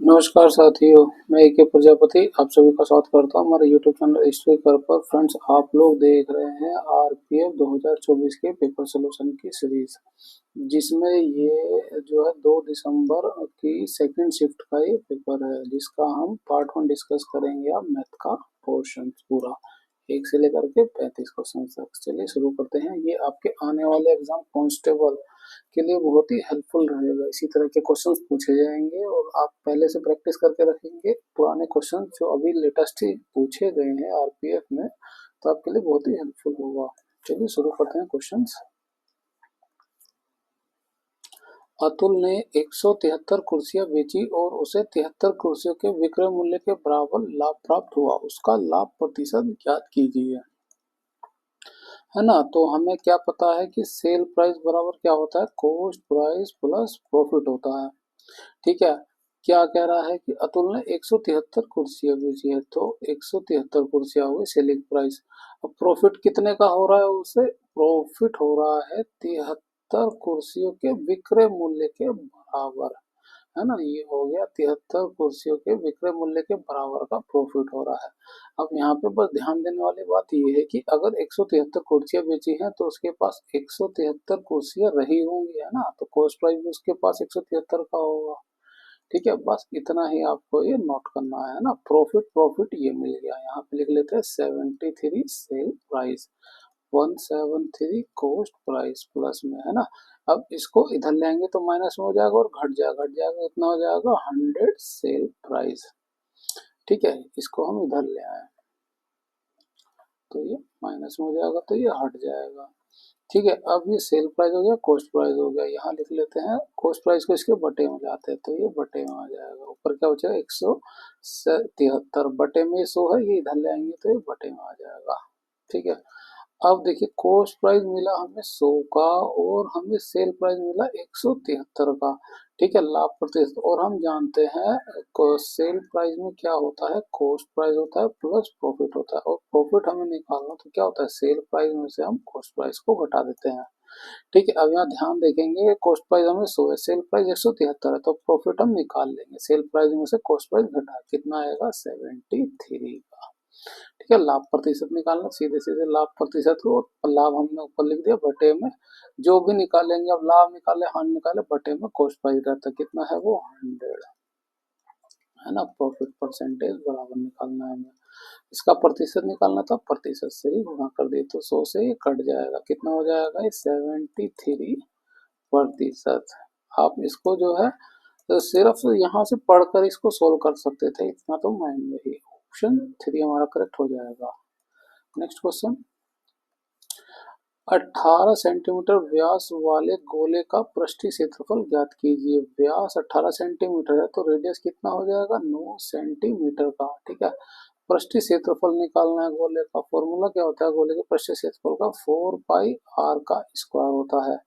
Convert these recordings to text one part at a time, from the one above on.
नमस्कार साथियों, मैं ए के प्रजापति आप सभी का स्वागत करता हूँ हमारे यूट्यूब चैनल हिस्ट्री कर पर। फ्रेंड्स, आप लोग देख रहे हैं आरपीएफ 2024 के पेपर सोल्यूशन की सीरीज, जिसमें ये जो है 2 दिसंबर की सेकंड शिफ्ट का ये पेपर है, जिसका हम पार्ट 1 डिस्कस करेंगे। अब मैथ का पोर्शन पूरा 1 से लेकर के 35 क्वेश्चन तक। चलिए शुरू करते हैं। ये आपके आने वाले एग्जाम कांस्टेबल के लिए बहुत ही हेल्पफुल रहेगा। इसी तरह के क्वेश्चंस पूछे जाएंगे और आप पहले से प्रैक्टिस करके रखेंगे पुराने क्वेश्चन जो अभी लेटेस्ट ही पूछे गए हैं आरपीएफ में, तो आपके लिए बहुत ही हेल्पफुल होगा। चलिए शुरू करते हैं क्वेश्चंस। अतुल ने 173 कुर्सियां बेची और उसे 73 कुर्सियों के विक्रय मूल्य के बराबर लाभ प्राप्त हुआ। उसका लाभ प्रतिशत ज्ञात कीजिए। है ना, तो हमें क्या पता है कि सेल प्राइस बराबर क्या होता है, कॉस्ट प्राइस प्लस प्रॉफिट होता है। ठीक है। क्या कह रहा है कि अतुल ने 173 कुर्सियां बेची है, तो 173 कुर्सियां हो गई सेलिंग प्राइस। अब प्रॉफिट कितने का हो रहा है, उसे प्रॉफिट हो रहा है 73 कुर्सियों के विक्रय मूल्य के बराबर। है ना, ये हो गया 73 कुर्सियों के विक्रय मूल्य के बराबर का प्रॉफिट हो रहा है। अब यहाँ पे बस ध्यान देने वाली बात ये है कि अगर 173 कुर्सियां बेची हैं तो उसके पास 173 कुर्सियां रही होंगी, है ना, तो कॉस्ट प्राइस भी उसके पास 173 का होगा। ठीक है, बस इतना ही आपको ये नोट करना है ना। प्रॉफिट प्रॉफिट ये मिल गया, यहाँ पे लिख लेते हैं 73 sale price, 173 cost price plus में, है ना। अब इसको इधर लेंगे तो माइनस में हो जाएगा और घट जाएगा इतना हो जाएगा 100 सेल प्राइस। ठीक है, इसको हम इधर ले आए तो ये माइनस में हो जाएगा तो ये हट जाएगा। ठीक है, अब ये सेल प्राइस हो गया, कॉस्ट प्राइस हो गया। यहाँ लिख लेते हैं कॉस्ट प्राइस को इसके बटे में लाते हैं तो ये बटे में आ जाएगा। ऊपर क्या बचेगा 173 बटे में 100 है, ये इधर ले आएंगे तो ये बटे में आ जाएगा। ठीक है। अब देखिए कॉस्ट प्राइस मिला हमें 100 का और हमें सेल प्राइस मिला 173 का। ठीक है, लाभ प्रतिशत। और हम जानते हैं सेल प्राइस में क्या होता है, कॉस्ट प्राइस होता है प्लस प्रॉफिट होता है, और प्रॉफिट हमें निकालना तो क्या होता है, सेल प्राइस में से हम कॉस्ट प्राइस को घटा देते हैं। ठीक है, अब यहाँ ध्यान देखेंगे कॉस्ट प्राइस हमें 100 है, सेल प्राइस 173 है, तो प्रॉफिट हम निकाल लेंगे। सेल प्राइस में से कॉस्ट प्राइस घटा कितना आएगा 73 का। ठीक है, लाभ प्रतिशत निकालना, सीधे सीधे लाभ प्रतिशत को, लाभ हमने ऊपर लिख दिया बटे में जो भी निकालेंगे। अब लाभ निकाले हानि निकाले, बटे में कॉस्ट प्राइस रहता है, कितना है वो 100, है ना। प्रॉफिट परसेंटेज बराबर निकालना है हमें, इसका प्रतिशत निकालना था, प्रतिशत से ही गुणा कर दिए तो 100 से ये कट जाएगा, कितना हो जाएगा ये 73%। आप इसको जो है तो सिर्फ यहाँ से पढ़कर इसको सोल्व कर सकते थे, इतना तो माइंड में ही। ऑप्शन 3 हमारा करेक्ट हो जाएगा। नेक्स्ट क्वेश्चन, 18 सेंटीमीटर व्यास वाले गोले का पृष्ठीय क्षेत्रफल ज्ञात कीजिए। व्यास 18 सेंटीमीटर है तो रेडियस कितना हो जाएगा 9 सेंटीमीटर का। ठीक है, पृष्ठीय क्षेत्रफल निकालना है गोले का। फॉर्मूला क्या होता है गोले के पृष्ठीय क्षेत्रफल का, 4 पाई आर का स्क्वायर होता है।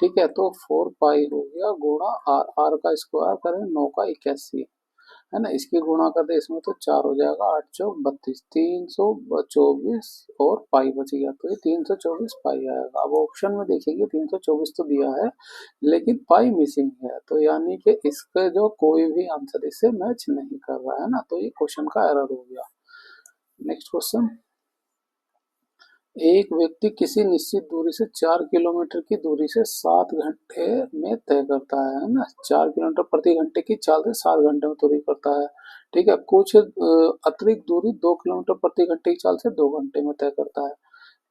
ठीक है, तो 4 पाई हो गया गुणा आर, आर का स्क्वायर करें 9 का 81, है ना, इसकी गुणा कर दे इसमें तो 4 हो जाएगा, 8 चौक 32, 324 और पाई बच गया तो ये 324 पाई आएगा। अब ऑप्शन में देखिए 324 तो दिया है लेकिन पाई मिसिंग है, तो यानी कि इसके जो कोई भी आंसर इससे मैच नहीं कर रहा है ना, तो ये क्वेश्चन का एरर हो गया। नेक्स्ट क्वेश्चन, एक व्यक्ति किसी निश्चित दूरी से 4 किलोमीटर की दूरी से 7 घंटे में तय करता है ना, 4 किलोमीटर प्रति घंटे की चाल से 7 घंटे में दूरी करता है। ठीक है, कुछ अतिरिक्त दूरी 2 किलोमीटर प्रति घंटे की चाल से 2 घंटे में तय करता है।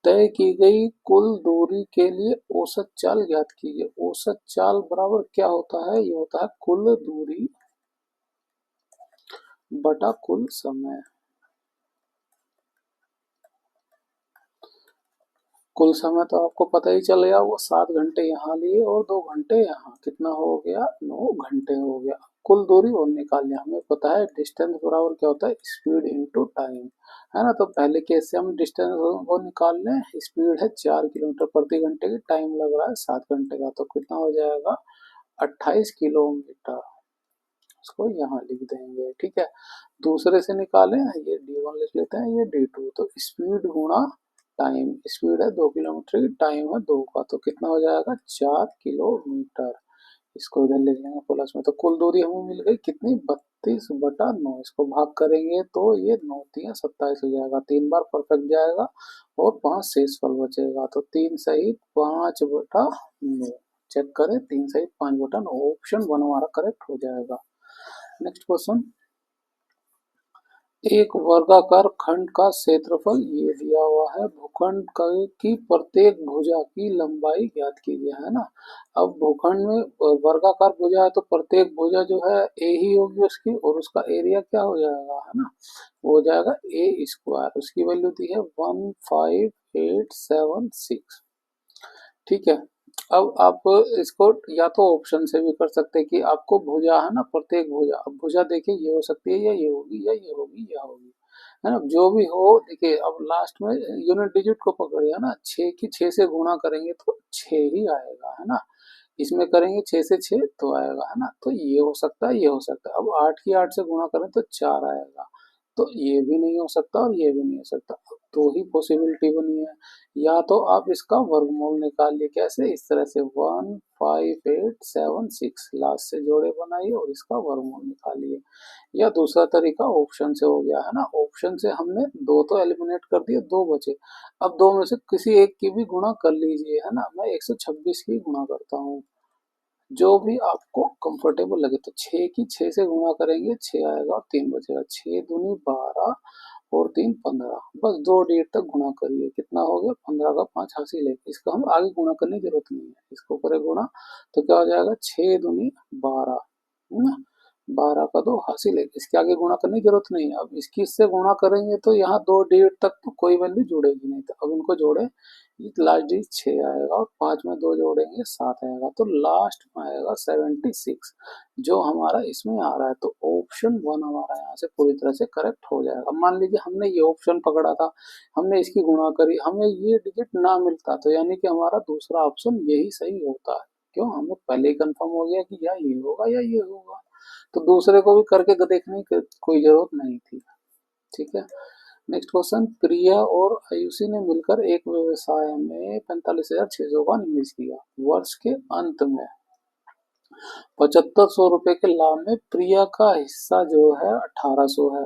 तय की गई कुल दूरी के लिए औसत चाल ज्ञात कीजिए। औसत चाल बराबर क्या होता है, ये होता है कुल दूरी बटा कुल समय। कुल समय तो आपको पता ही चल गया, वो 7 घंटे यहाँ लिए और 2 घंटे यहाँ, कितना हो गया 9 घंटे हो गया। कुल दूरी और निकालनी, हमें पता है डिस्टेंस बराबर क्या होता है स्पीड इनटू टाइम, है ना। तो पहले केस से हम डिस्टेंस को निकाल लें, स्पीड है 4 किलोमीटर प्रति घंटे की, टाइम लग रहा है 7 घंटे का, तो कितना हो जाएगा 28 किलोमीटर, इसको यहाँ लिख देंगे। ठीक है, दूसरे से निकालें, ये d1 लिख लेते हैं, ये d2, तो स्पीड गुणा टाइम, स्पीड है 2 किलोमीटर की, टाइम है 2 का, तो कितना हो जाएगा 4 किलोमीटर। इसको इधर लिख लेंगे प्लस में। तो कुल दूरी हमें मिल गई कितनी, 32/9। इसको भाग करेंगे तो ये 9×3 = 27 हो जाएगा, 3 बार परफेक्ट जाएगा और 5 शेषफल बचेगा। तो 3 सहित 5/9। चेक करें, 3 सहित 5/9, ऑप्शन 1 हमारा करेक्ट हो जाएगा। नेक्स्ट क्वेश्चन, एक वर्गाकार खंड का क्षेत्रफल ये दिया हुआ है, भूखंड की प्रत्येक भुजा की लंबाई ज्ञात कीजिए, है ना। अब भूखंड में वर्गाकार भुजा है तो प्रत्येक भुजा जो है ए ही होगी उसकी, और उसका एरिया क्या हो जाएगा, है ना, वो हो जाएगा A²। उसकी वैल्यू दी है 15876। ठीक है। अब आप इसको या तो ऑप्शन से भी कर सकते हैं कि आपको भुजा है ना, प्रत्येक भुजा, अब भुजा देखिए ये हो सकती है, या ये होगी, या ये होगी, या होगी, है ना, जो भी हो। देखिए अब लास्ट में यूनिट डिजिट को पकड़िए ना, 6 की 6 से गुणा करेंगे तो 6 ही आएगा, है ना। इसमें करेंगे 6 से 6 तो आएगा, है ना। तो ये हो सकता है, ये हो सकता है। अब 8 की 8 से गुणा करें तो 4 आएगा। तो ये भी नहीं हो सकता और ये भी नहीं हो सकता। अब दो ही पॉसिबिलिटी बनी है, या तो आप इसका वर्गमूल निकालिए। कैसे, इस तरह से 15876 लास्ट से जोड़े बनाइए और इसका वर्गमूल निकालिए। या दूसरा तरीका ऑप्शन से हो गया, है ना। ऑप्शन से हमने दो तो एलिमिनेट कर दिए, दो बचे। अब दो में से किसी एक की भी गुणा कर लीजिए, है ना। मैं 126 की गुणा करता हूँ, जो भी आपको कंफर्टेबल लगे। तो 6 की 6 से गुणा करेंगे, 6 आएगा और 3 बचेगा। 6 दूनी 12 और 3 15। बस दो डिजिट तक गुणा करिए, कितना हो गया, 15 का 5 हासिल है। इसका हम आगे गुणा करने की जरूरत नहीं है, इसको करें गुणा तो क्या हो जाएगा, 6 दूनी 12, है ना, 12 का 2 हासिल है। इसके आगे गुणा करने की जरूरत नहीं है। अब इसकी इससे गुणा करेंगे तो यहाँ दो डिजिट तक तो कोई वैल्यू जुड़ेगी नहीं, तो अब इनको जोड़े, लास्ट डिजिट 6 आएगा और 5 में 2 जोड़ेंगे 7 आएगा। तो लास्ट में आएगा 76, जो हमारा इसमें आ रहा है। तो ऑप्शन 1 हमारा यहाँ से पूरी तरह से करेक्ट हो जाएगा। मान लीजिए हमने ये ऑप्शन पकड़ा था, हमने इसकी गुणा करी, हमें ये डिजिट ना मिलता, तो यानी कि हमारा दूसरा ऑप्शन यही सही होता है। क्यों, हमें पहले ही कंफर्म हो गया कि या ये होगा या ये होगा, तो दूसरे को भी करके देखने की कोई जरूरत नहीं थी। ठीक है। नेक्स्ट क्वेश्चन, प्रिया और आयुषी ने मिलकर एक व्यवसाय में 45,600 का निवेश किया। वर्ष के अंत में 7500 रुपए के लाभ में प्रिया का हिस्सा जो है 1800 है।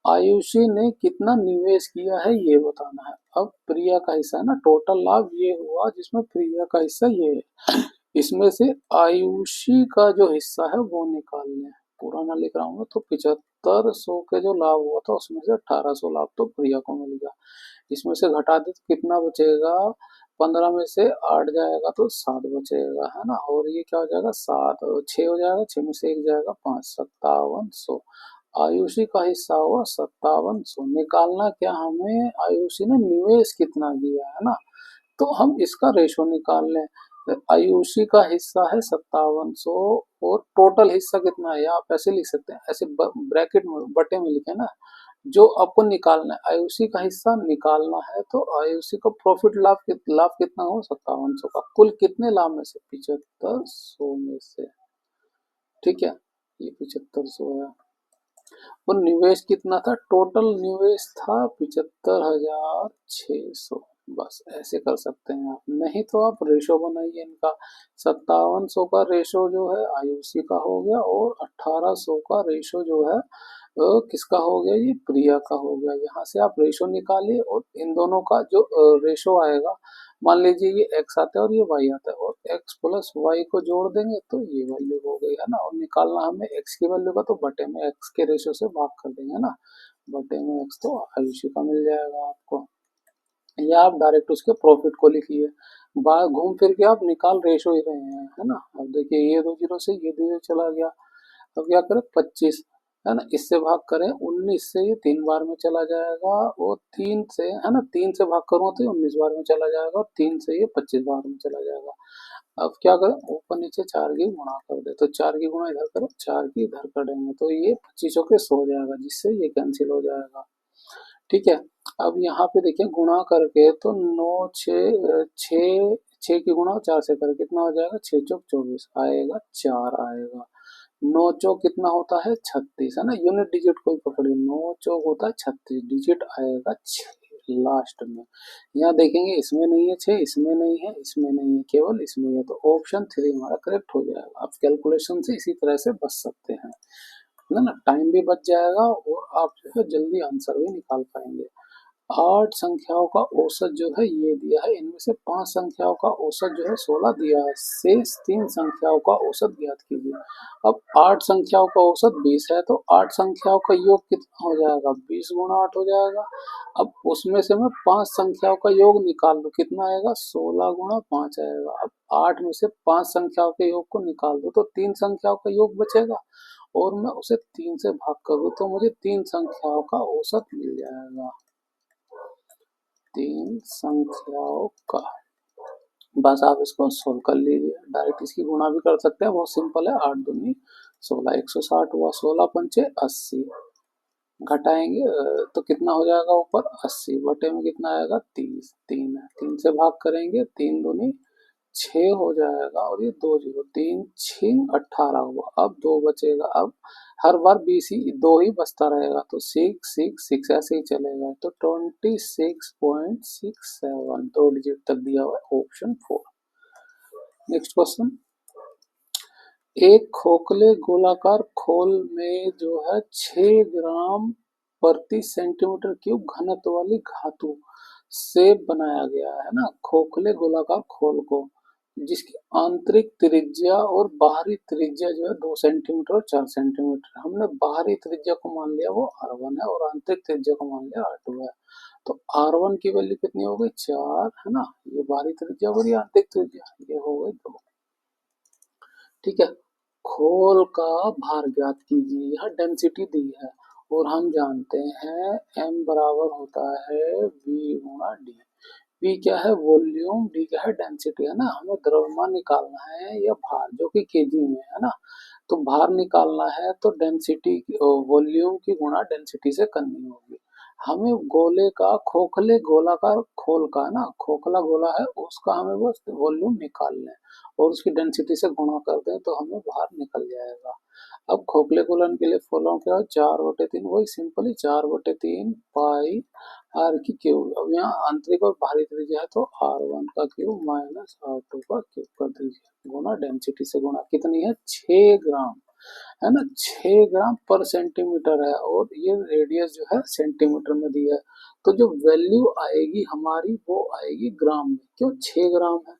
आयुषी ने कितना निवेश किया है ये बताना है। अब प्रिया का हिस्सा है ना, टोटल लाभ ये हुआ जिसमें प्रिया का हिस्सा ये है, इसमें से आयुषी का जो हिस्सा है वो निकाल लें। पूरा ना लिख रहा हूँ मैं, तो 7500 के जो लाभ हुआ था उसमें से 1800 लाभ तो प्रिया को मिल गया। इसमें से घटा दे तो कितना बचेगा, 15 में से 8 जाएगा तो 7 बचेगा, है ना। और ये क्या हो जाएगा, 7 6 हो जाएगा, 6 में से 1 जाएगा 5, 5700। आयुषी का हिस्सा हुआ 5700। निकालना क्या हमें, आयुषी ने निवेश कितना किया, है ना। तो हम इसका रेशो निकाल लें। आयुषी का हिस्सा है 5700 और टोटल हिस्सा कितना है, या आप ऐसे लिख सकते हैं, ऐसे ब्रैकेट में बटे में लिखे ना। जो आपको निकालना है, आयुषी का हिस्सा निकालना है, तो आयुषी का प्रॉफिट लाभ कितना हो, 5700 का। कुल कितने लाभ में से, 7500 में से। ठीक है, ये 7500 है। और निवेश कितना था, टोटल निवेश था 75,600। बस ऐसे कर सकते हैं आप, नहीं तो आप रेशो बनाइए इनका। 5700 का रेशो जो है आयुषी का हो गया, और 1800 का रेशो जो है किसका हो गया, ये प्रिया का हो गया। यहाँ से आप रेशो निकालिए और इन दोनों का जो रेशो आएगा, मान लीजिए ये x आता है और ये y आता है, और x प्लस y को जोड़ देंगे तो ये वैल्यू हो गई, है ना। और निकालना हमें x की वैल्यू का, तो बटे में x के रेशो से भाग कर देंगे ना, बटे में x, तो आयुषी का मिल जाएगा आपको। या आप डायरेक्ट उसके प्रॉफिट को लिखिए, बाहर घूम फिर के आप निकाल रेशो ही रहे हैं, है ना। अब देखिए ये 2 जीरो से ये 2 चला गया। अब क्या करें, 25, है ना, इससे भाग करें 19 से, ये 3 बार में चला जाएगा। और 3 से, है ना, 3 से भाग करूँगा तो 19 बार में चला जाएगा, और 3 से ये 25 बार में चला जाएगा। अब क्या करें, ऊपर नीचे 4 की गुणा कर दे, तो 4 की गुणा इधर करो, 4 की इधर करेंगे तो ये 25 के 100 हो जाएगा, जिससे ये कैंसिल हो जाएगा। ठीक है। अब यहाँ पे देखिए गुणा करके तो 9 6 6 6 की गुणा 4 से करें, कितना हो जाएगा, 6 चौक 24 आएगा, 4 आएगा। 9 चौक कितना होता है, 36, है ना। यूनिट डिजिट कोई पकड़े, 9 चौक होता है 36, डिजिट आएगा 6। लास्ट में। यहाँ देखेंगे इसमें नहीं है 6, इसमें नहीं है, इसमें नहीं है, केवल इसमें है, तो ऑप्शन 3 हमारा करेक्ट हो जाएगा। आप कैलकुलेशन से इसी तरह से बच सकते हैं, है ना, टाइम भी बच जाएगा और आप जो है जल्दी आंसर भी निकाल पाएंगे। 8 संख्याओं का औसत जो है ये दिया है, इनमें से 5 संख्याओं का औसत जो है 16 दिया है, शेष 3 संख्याओं का औसत ज्ञात कीजिए। अब 8 संख्याओं का औसत 20 है, तो 8 संख्याओं का योग कितना हो जाएगा, 20 गुणा 8 हो जाएगा। अब उसमें से मैं 5 संख्याओं का योग निकाल दूं, कितना आएगा, 16 गुणा 5 आएगा। अब 8 में से 5 संख्याओं के योग को निकाल दूं तो 3 संख्याओं का योग बचेगा, और मैं उसे 3 से भाग कर दूं तो मुझे 3 संख्याओं का औसत मिल जाएगा। 3 संख्याओं का, बस आप इसको सोल्व कर लीजिए, डायरेक्ट इसकी गुणा भी कर सकते हैं, बहुत सिंपल है। 8 दूनी 16, 160 हुआ, 16 पंचे 80, घटाएंगे तो कितना हो जाएगा ऊपर 80, बटे में कितना आएगा 30, 3 है, 3 से भाग करेंगे, 3 दूनी 6 हो जाएगा, और ये 2 जीरो, 3 6 18 हुआ। अब 2 बचेगा, अब हर बार 20 ही 2 ही बचता रहेगा, तो 6 6 6 ऐसे ही चलेगा, तो 26.67 2 डिजिट तक दिया हुआ है, ऑप्शन 4। नेक्स्ट क्वेश्चन, एक खोखले गोलाकार खोल में जो है 6 ग्राम प्रति सेंटीमीटर क्यूब घनत्व वाली धातु से बनाया गया है ना, खोखले गोलाकार खोल को, जिसकी आंतरिक त्रिज्या और बाहरी त्रिज्या जो है 2 सेंटीमीटर और 4 सेंटीमीटर। हमने बाहरी त्रिज्या को मान लिया वो R1 है, और आंतरिक त्रिज्या को मान लिया R2 है, तो R1 की वैल्यू कितनी हो गई 4, है ना, ये बाहरी त्रिज्या और ये आंतरिक त्रिज्या, ये हो गई 2। ठीक है, खोल का भार ज्ञात कीजिए, यहाँ डेंसिटी दी है, और हम जानते हैं m बराबर होता है v गुणा डी। v क्या है, वॉल्यूम, d क्या है, डेंसिटी, है ना। हमें द्रव्यमान निकालना है या भार, जो कि केजी में है ना, तो भार निकालना है तो डेंसिटी, वॉल्यूम की गुणा डेंसिटी से करनी होगी। हमें गोले का, खोखले गोलाकार खोल का ना, खोखला गोला है उसका हमें बस वॉल्यूम निकालना है, और उसकी डेंसिटी से गुणा कर दें तो हमें बाहर निकल जाएगा। अब खोखले गोलन के लिए फॉलो क्या है, 4/3, वही सिंपली 4/3 पाई आर की क्यूब। अब यहाँ आंतरिक और बाहरी त्रिज्या है, तो R1 का क्यूब माइनस R2 का क्यूब कर दीजिए, गुणा डेंसिटी से गुणा, कितनी है 6 ग्राम, है ना, 6 ग्राम पर सेंटीमीटर है, और ये रेडियस जो है सेंटीमीटर में दी है, तो जो वैल्यू आएगी हमारी वो आएगी ग्राम में, क्यों 6 ग्राम है,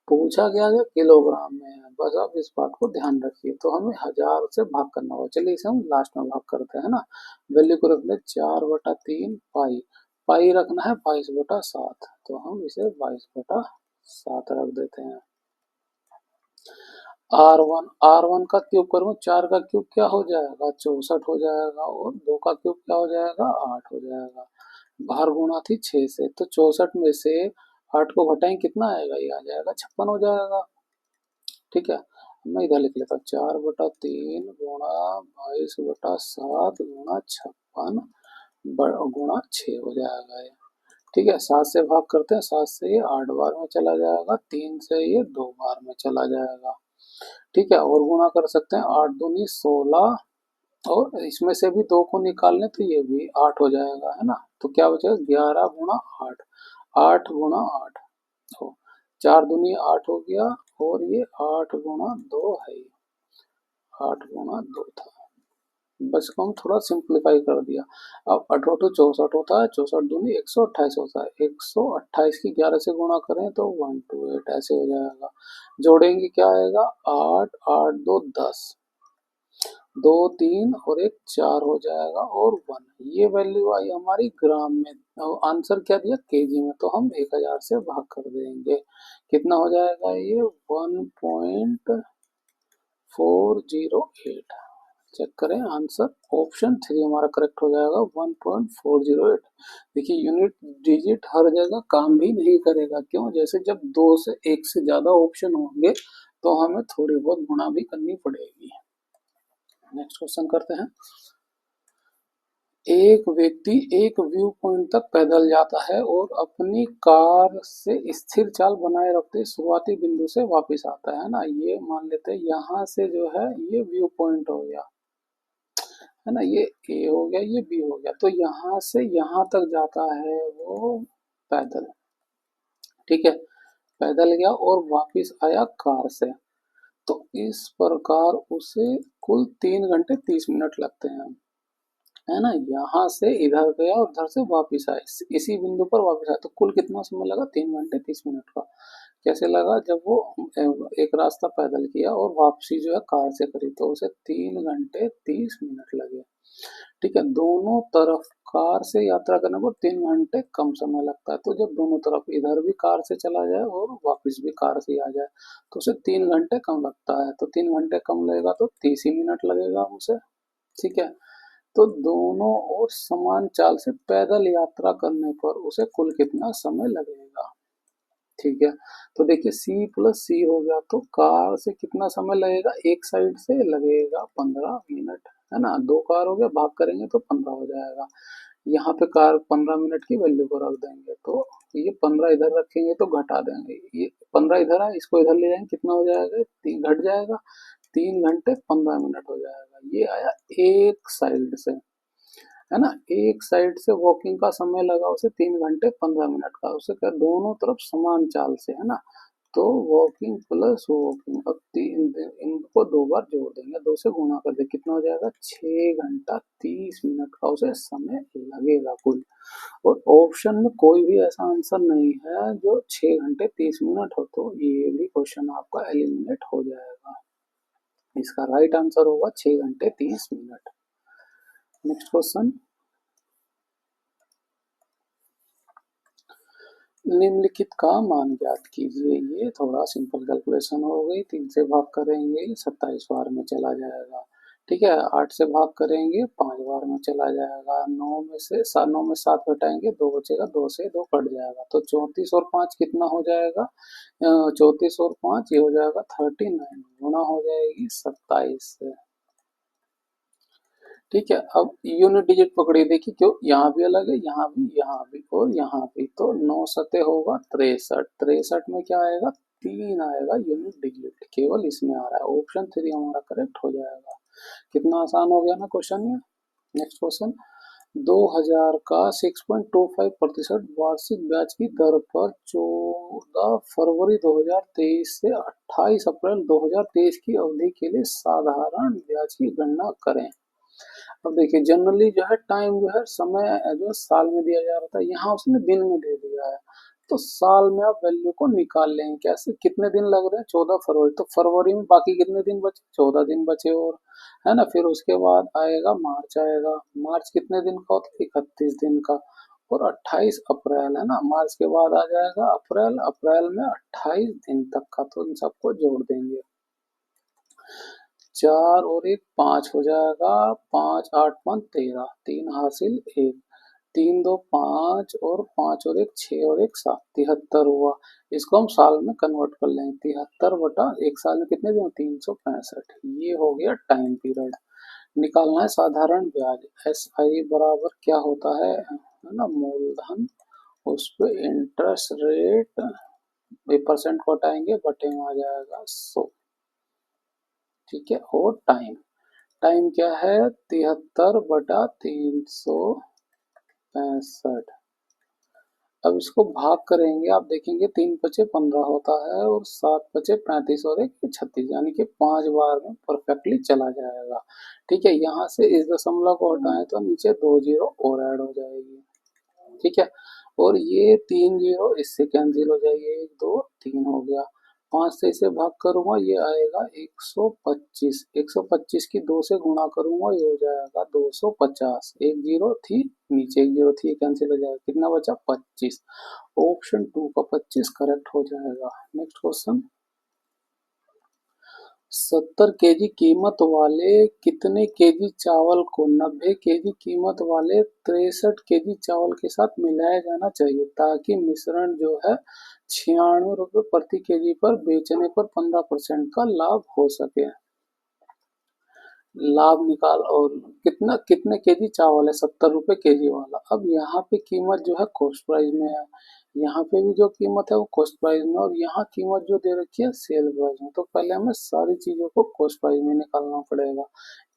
पूछा गया है किलोग्राम में है, बस आप इस बात को ध्यान रखिए। तो हमें 1000 से भाग करना होगा, चलिए इसे हम लास्ट में भाग करते हैं ना, वैल्यू को रख दे 4/3 पाई, पाई रखना है 22/7, तो हम इसे 22/7 रख देते हैं। R1 का क्यूब करूँ, 4 का क्यूब क्या हो जाएगा 64 हो जाएगा, और 2 का क्यूब क्या हो जाएगा 8 हो जाएगा। बाहर गुणा थी 6 से, तो 64 में से 8 को घटाएं कितना आएगा, ये आ जाएगा 56 हो जाएगा। ठीक है, मैं इधर लिख लेता हूँ 4/3 गुणा 22/7 गुणा 56 गुणा 6 हो जाएगा ये। ठीक है, 7 से भाग करते हैं, 7 से ये 8 बार में चला जाएगा, 3 से ये 2 बार में चला जाएगा। ठीक है, और गुणा कर सकते हैं, 8 दूनी 16, और इसमें से भी 2 को निकाल लें तो ये भी 8 हो जाएगा, है ना, तो क्या बचेगा 11 गुणा 8, 8 गुणा 8, तो 4 दूनी 8 हो गया, और ये 8 गुणा 2 है, 8 गुणा 2 था, बस को हम थोड़ा सिंप्लीफाई कर दिया। अब 18 64 होता है, 64 दूनी 128 होता है, 128 की 11 से गुणा करें तो 128 ऐसे हो जाएगा। जोड़ेंगे क्या आएगा 8 8 2 10, 2 3 और 1 4 हो जाएगा, और 1, ये वैल्यू आई हमारी ग्राम में, आंसर क्या दिया केजी में, तो हम 1000 से भाग कर देंगे, कितना हो जाएगा ये 1.408। चेक करें आंसर, ऑप्शन 3 हमारा करेक्ट हो जाएगा 1.408। देखिए यूनिट डिजिट हर जगह काम भी नहीं करेगा, क्यों, जैसे जब 2 से 1 से ज्यादा ऑप्शन होंगे तो हमें थोड़ी बहुत गुणा भी करनी पड़ेगी। नेक्स्ट क्वेश्चन करते हैं, एक व्यक्ति एक व्यू पॉइंट तक पैदल जाता है और अपनी कार से स्थिर चाल बनाए रखते शुरुआती बिंदु से वापस आता है ना, ये मान लेते हैं यहाँ से जो है ये व्यू पॉइंट हो गया, है ना, ये ए हो गया, ये बी हो गया, तो यहाँ से यहाँ तक जाता है वो पैदल, ठीक है, पैदल गया और वापिस आया कार से। तो इस प्रकार उसे कुल 3 घंटे 30 मिनट लगते हैं, है ना, यहाँ से इधर गया और उधर से वापिस आया, इसी बिंदु पर वापिस आया, तो कुल कितना समय लगा, 3 घंटे 30 मिनट का। कैसे लगा, जब वो एक रास्ता पैदल किया और वापसी जो है कार से करी, तो उसे 3 घंटे 30 मिनट लगे, ठीक है। दोनों तरफ कार से यात्रा करने पर 3 घंटे कम समय लगता है, तो जब दोनों तरफ इधर भी कार से चला जाए और वापस भी कार से आ जाए तो उसे 3 घंटे कम लगता है, तो 3 घंटे कम लगेगा तो 30 ही मिनट लगेगा उसे, ठीक है। तो दोनों ओर समान चाल से पैदल यात्रा करने पर उसे कुल कितना समय लगेगा, ठीक है। तो देखिए सी प्लस सी हो गया, तो कार से कितना समय लगेगा, एक साइड से लगेगा 15 मिनट, है ना, दो कार हो गया, भाग करेंगे तो 15 हो जाएगा। यहाँ पे कार 15 मिनट की वैल्यू को रख देंगे, तो ये 15 इधर रखेंगे तो घटा देंगे, ये 15 इधर है, इसको इधर ले जाएंगे, कितना हो जाएगा, तीन घट जाएगा, 3 घंटे 15 मिनट हो जाएगा। ये आया एक साइड से, है ना, एक साइड से वॉकिंग का समय लगा उसे 3 घंटे 15 मिनट का, उसे क्या दोनों तरफ समान चाल से, है ना, तो वॉकिंग प्लस वॉकिंग, अब तीन इनको दो बार जोड़ देंगे, दो से गुणा कर दे, कितना हो जाएगा, 6 घंटा 30 मिनट का उसे समय लगेगा कुल। और ऑप्शन में कोई भी ऐसा आंसर नहीं है जो 6 घंटे 30 मिनट हो, तो ये भी क्वेश्चन आपका एलिमिनेट हो जाएगा। इसका राइट आंसर होगा 6 घंटे 30 मिनट। नेक्स्ट क्वेश्चन, निम्नलिखित का मान ज्ञात कीजिए। ये थोड़ा सिंपल कैलकुलेशन हो गई, 3 से भाग करेंगे 27 बार में चला जाएगा, ठीक है, 8 से भाग करेंगे 5 बार में चला जाएगा, 9 में 7 घटाएंगे 2 बचेगा, 2 से 2 कट जाएगा, तो 34 और 5 कितना हो जाएगा, 34 और 5 ये हो जाएगा 39, गुणा हो जाएगी 27 से, ठीक है। अब यूनिट डिजिट पकड़िए, देखिए क्यों, यहाँ भी अलग है, यहाँ भी और यहाँ भी, तो 9 सते होगा 63, 63 में क्या आएगा, 3 आएगा यूनिट डिजिट, केवल इसमें आ रहा है, ऑप्शन 3 हमारा करेक्ट हो जाएगा। कितना आसान हो गया ना क्वेश्चन ये। नेक्स्ट क्वेश्चन, 2000 का 6.25% वार्षिक ब्याज की दर पर 14 फरवरी 2023 से 28 अप्रैल 2023 की अवधि के लिए साधारण ब्याज की गणना करें। अब देखिए जनरली जो है टाइम जो है समय जो साल में दिया जा रहा था, यहाँ उसने दिन में दे दिया है, तो साल में आप वैल्यू को निकाल लेंगे कैसे, कितने दिन लग रहे हैं, 14 फरवरी, तो फरवरी में बाकी कितने दिन बचे, 14 दिन बचे, और है ना, फिर उसके बाद आएगा मार्च, आएगा मार्च कितने दिन का होता है, 31 दिन का, और 28 अप्रैल, है ना, मार्च के बाद आ जाएगा अप्रैल, अप्रैल में 28 दिन तक का, तो इन सबको जोड़ देंगे, 4 और 1 5 हो जाएगा, 5 8 5 13, 3 हासिल 1, 3 2 5 और 5 और 1 6 और 1 7, 73 हुआ। इसको हम साल में कन्वर्ट कर लेंगे, 73 बटा एक साल में कितने दिन, 365, ये हो गया टाइम पीरियड। निकालना है साधारण ब्याज, एस आई बराबर क्या होता है ना, मूलधन उस पे इंटरेस्ट रेट, परसेंट को हटाएंगे, बटे में आ जाएगा 100, ठीक है, और टाइम, टाइम क्या है, 73 बटा 365। अब इसको भाग करेंगे, आप देखेंगे 3 पचे 15 होता है और 7 पचे 35 और 1 36, यानी कि 5 बार में परफेक्टली चला जाएगा, ठीक है। यहाँ से इस दशमलव को हटाएं तो नीचे 2 जीरो और ऐड हो जाएगी, ठीक है, और ये 3 जीरो इससे कैंसिल हो जाएगी, 1 2 3 हो गया, 5 से इसे भाग करूंगा ये आएगा 125, 125 की 2 से गुणा करूंगा ये हो जाएगा 250, एक जीरो थी नीचे, एक जीरो थी कैंसिल हो जाएगा, कितना बचा 25, ऑप्शन 2 का 25 करेक्ट हो जाएगा। नेक्स्ट क्वेश्चन, 70 केजी कीमत वाले कितने केजी चावल को 90 केजी कीमत वाले 63 केजी चावल के साथ मिलाया जाना चाहिए ताकि मिश्रण जो है 96 रुपये प्रति केजी पर बेचने पर 15% का लाभ हो सके। लाभ निकाल, और कितना कितने केजी चावल है, 70 रुपये केजी वाला। अब यहाँ पे कीमत जो है कॉस्ट प्राइस में है, यहाँ पे भी जो कीमत है वो कॉस्ट प्राइस में, और यहाँ कीमत जो दे रखी है सेल प्राइस में, तो पहले हमें सारी चीजों को कॉस्ट प्राइस में निकालना पड़ेगा।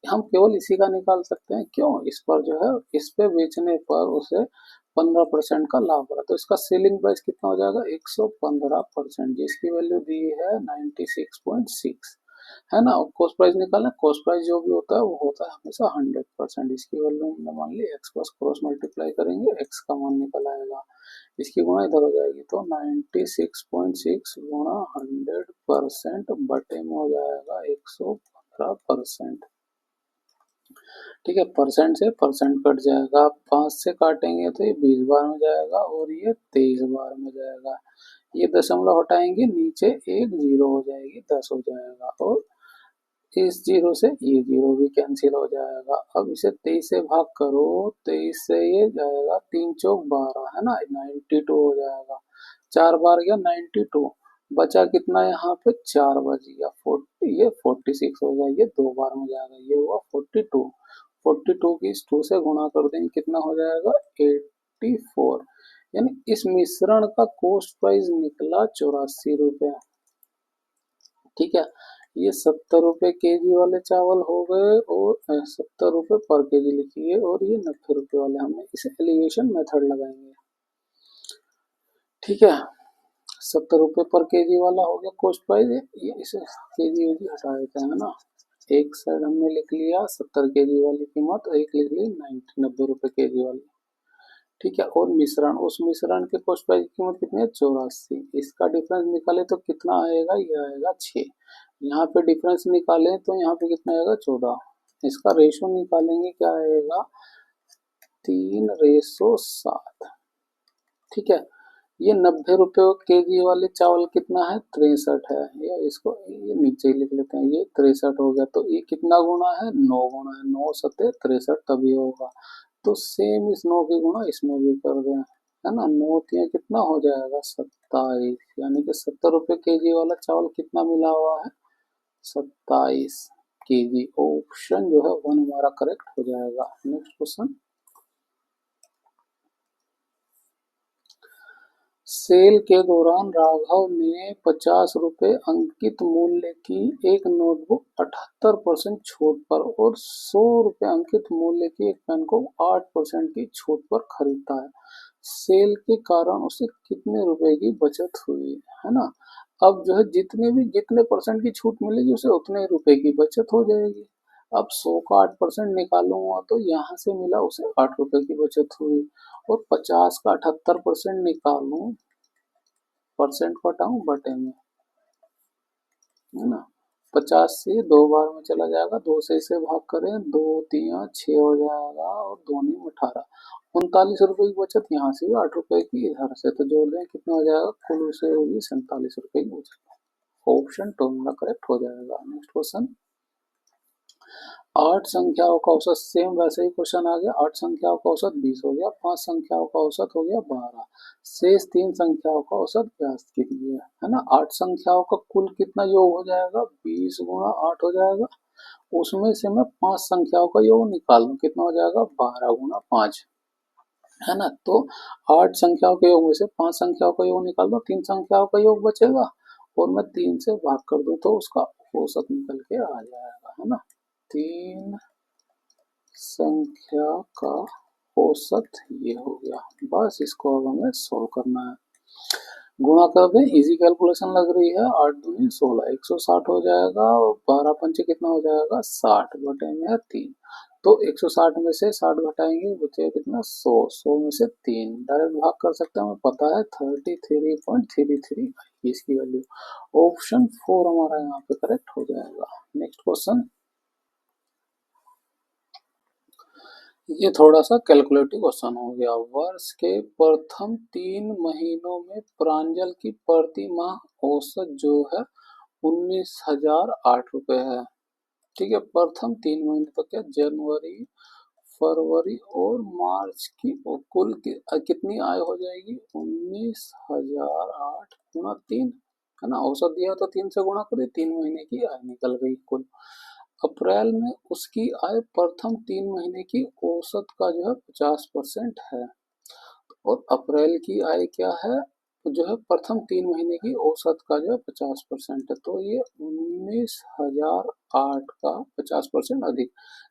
हम केवल इसी का निकाल सकते हैं, क्यों? इस पर जो है, इस पे बेचने पर उसे 15% का लाभ हो रहा है, तो इसका सेलिंग प्राइस कितना हो जाएगा? 115%, जिसकी वैल्यू दी है 96.6, है ना? कॉस्ट प्राइस निकालना, कॉस्ट प्राइस जो भी होता है वो होता है हमेशा 100%। इसकी वैल्यू हमने मान ली, एक्स पर क्रॉस मल्टीप्लाई करेंगे, एक्स का मान निकल आएगा, इसकी गुणा इधर हो जाएगी, तो 96.6 गुणा 100% बटे में हो जाएगा 115%। ठीक है, परसेंट से परसेंट कट जाएगा, 5 से काटेंगे तो ये 20 बार में जाएगा और ये 23 बार में जाएगा। ये दशमलव हटाएंगे, नीचे एक जीरो हो जाएगी, 10 हो जाएगा, और इस जीरो से ये जीरो भी कैंसिल हो जाएगा। अब इसे 23 से भाग करो, 23 से ये जाएगा, 3 चौक 12, है ना, 92 हो जाएगा, 4 बार गया 92, बचा कितना यहाँ पे, 4 बच गया, 40, ये 46 हो गया, ये 2 बार में जाएगा, ये हुआ 42, 42 की इस 2 से गुणा कर देंगे, कितना हो जाएगा, 84। यानी इस मिश्रण का कॉस्ट प्राइस निकला 84 रुपये। ठीक है, ये 70 रुपये केजी वाले चावल हो गए, और 70 रुपये पर केजी लिखिए, और ये 90 रुपये वाले, हमने इसे एलिवेशन मेथड लगाएंगे। ठीक है, 70 रुपये पर केजी वाला हो गया कॉस्ट प्राइस, ये इसे केजी वेजी हटा देते हैं ना, एक साइड हमने लिख लिया 70 केजी वाली कीमत, एक लिख ली 90 रुपये केजी वाली। ठीक है, और मिश्रण, उस मिश्रण के कॉस्ट प्राइस की कीमत कितनी है, 84, इसका डिफरेंस निकाले तो कितना आएगा, ये आएगा 6, यहाँ पे डिफरेंस निकालें तो यहाँ पे कितना आएगा, 14, इसका रेशो निकालेंगे, क्या आएगा, 3:7। ठीक है, ये 90 रुपये केजी वाले चावल कितना है, 63 है, या इसको ये नीचे ही लिख लेते हैं, ये 63 हो गया, तो ये कितना गुना है, 9 गुना है, 9 सत्ते 63 तभी होगा, तो सेम इस 9 की गुणा इसमें भी कर दें, है ना, 9 तिया कितना हो जाएगा, 27, यानी कि 70 रुपये केजी वाला चावल कितना मिला हुआ है, 27 केजी। ऑप्शन जो है 1 हमारा करेक्ट हो जाएगा। नेक्स्ट क्वेश्चन, सेल के दौरान राघव ने 50 रुपये अंकित मूल्य की एक नोटबुक 78% छूट पर और 100 रुपये अंकित मूल्य की एक पेन को 8% की छूट पर खरीदा है। सेल के कारण उसे कितने रुपए की बचत हुई, है ना? अब जो है, जितने परसेंट की छूट मिलेगी उसे उतने रुपए की बचत हो जाएगी। अब 100 का 8% निकालूंगा तो यहाँ से मिला उसे 8 रुपए की बचत हुई, और 50 का 78% निकालूं, परसेंट को हटाऊं बटे में, है ना, 50 से 2 बार में चला जाएगा, 2 से इसे भाग करें, 2 तिया 6 हो जाएगा, और 2 नी 18, 39 रुपए की बचत, यहाँ से भी 8 रुपए की, इधर से तो जोड़ दें, कितना हो जाएगा, कुल उसे होगी 47 रुपए की बचत। ऑप्शन 2 मेरा करेक्ट हो जाएगा। नेक्स्ट क्वेश्चन, 8 संख्याओं का औसत, सेम वैसे ही क्वेश्चन आ गया, 8 संख्याओं का औसत 20 हो गया, 5 संख्याओं का औसत हो गया 12, शेष 3 संख्याओं का औसत 82 कीजिए, है ना। 8 संख्याओं का कुल कितना योग हो जाएगा, 20 गुणा 8 हो जाएगा, उसमें से मैं 5 संख्याओं का योग निकाल लूं, कितना हो जाएगा, 12 गुणा 5, है ना। तो 8 संख्याओं के योग में से 5 संख्याओं का योग निकाल दो, 3 संख्याओं का योग बचेगा, और मैं 3 से भाग कर दूं तो उसका औसत निकल के आ जाएगा, है ना। 3 संख्या का औसत ये हो गया, बस इसको अब हमें सोल्व करना है। गुणा कर दें, इजी कैलकुलेशन लग रही है, 8 दूनी 16, 160 हो जाएगा, और 12 पंचे कितना हो जाएगा, 60 बटे में है 3, तो 160 में से 60 घटाएंगे, बचेगा कितना, 100, 100 में से 3 डायरेक्ट भाग कर सकते हैं, हमें पता है 33.33 इसकी वैल्यू। ऑप्शन 4 हमारा यहाँ पे करेक्ट हो जाएगा। नेक्स्ट क्वेश्चन, ये थोड़ा सा कैलकुलेटिव क्वेश्चन हो गया। वर्ष के प्रथम 3 महीनों में प्रांजल की प्रति माह औसत जो है 19,008 रुपये है। ठीक है, प्रथम 3 महीने तो क्या, जनवरी, फरवरी और मार्च की कुल कितनी आय हो जाएगी, 19,008 गुणा 3, है ना, औसत दिया तो 3 से गुणा करिए, 3 महीने की आय निकल गई कुल। अप्रैल में उसकी आय प्रथम 3 महीने की औसत का जो है 50% है, और अप्रैल की आय क्या है, जो है प्रथम 3 महीने की औसत का जो है 50% है, तो ये 19,008 का 50% अधिक।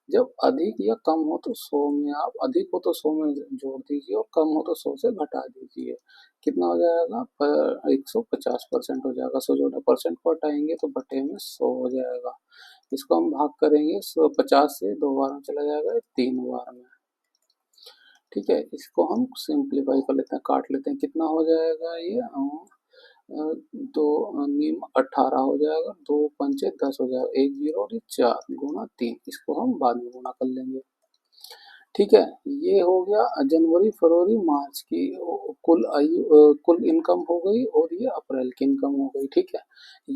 जब अधिक या कम हो तो 100 में, आप अधिक हो तो 100 में जोड़ दीजिए और कम हो तो 100 से घटा दीजिए। कितना हो जाएगा? 150% हो जाएगा। 100 जोड़े परसेंट को हटाएंगे तो बटे में 100 हो जाएगा। इसको हम भाग करेंगे 150 से, 2 बार में चला जाएगा, 3 बार में। ठीक है, इसको हम सिंप्लीफाई कर लेते हैं, काट लेते हैं। कितना हो जाएगा ये? दो नीम 18 हो जाएगा, 2 पंचे 10 हो जाएगा, 1 0 और 4 गुणा 3। इसको हम बाद में गुणा कर लेंगे। ठीक है, ये हो गया जनवरी फरवरी मार्च की कुल आयु, कुल इनकम हो गई, और ये अप्रैल की इनकम हो गई। ठीक है,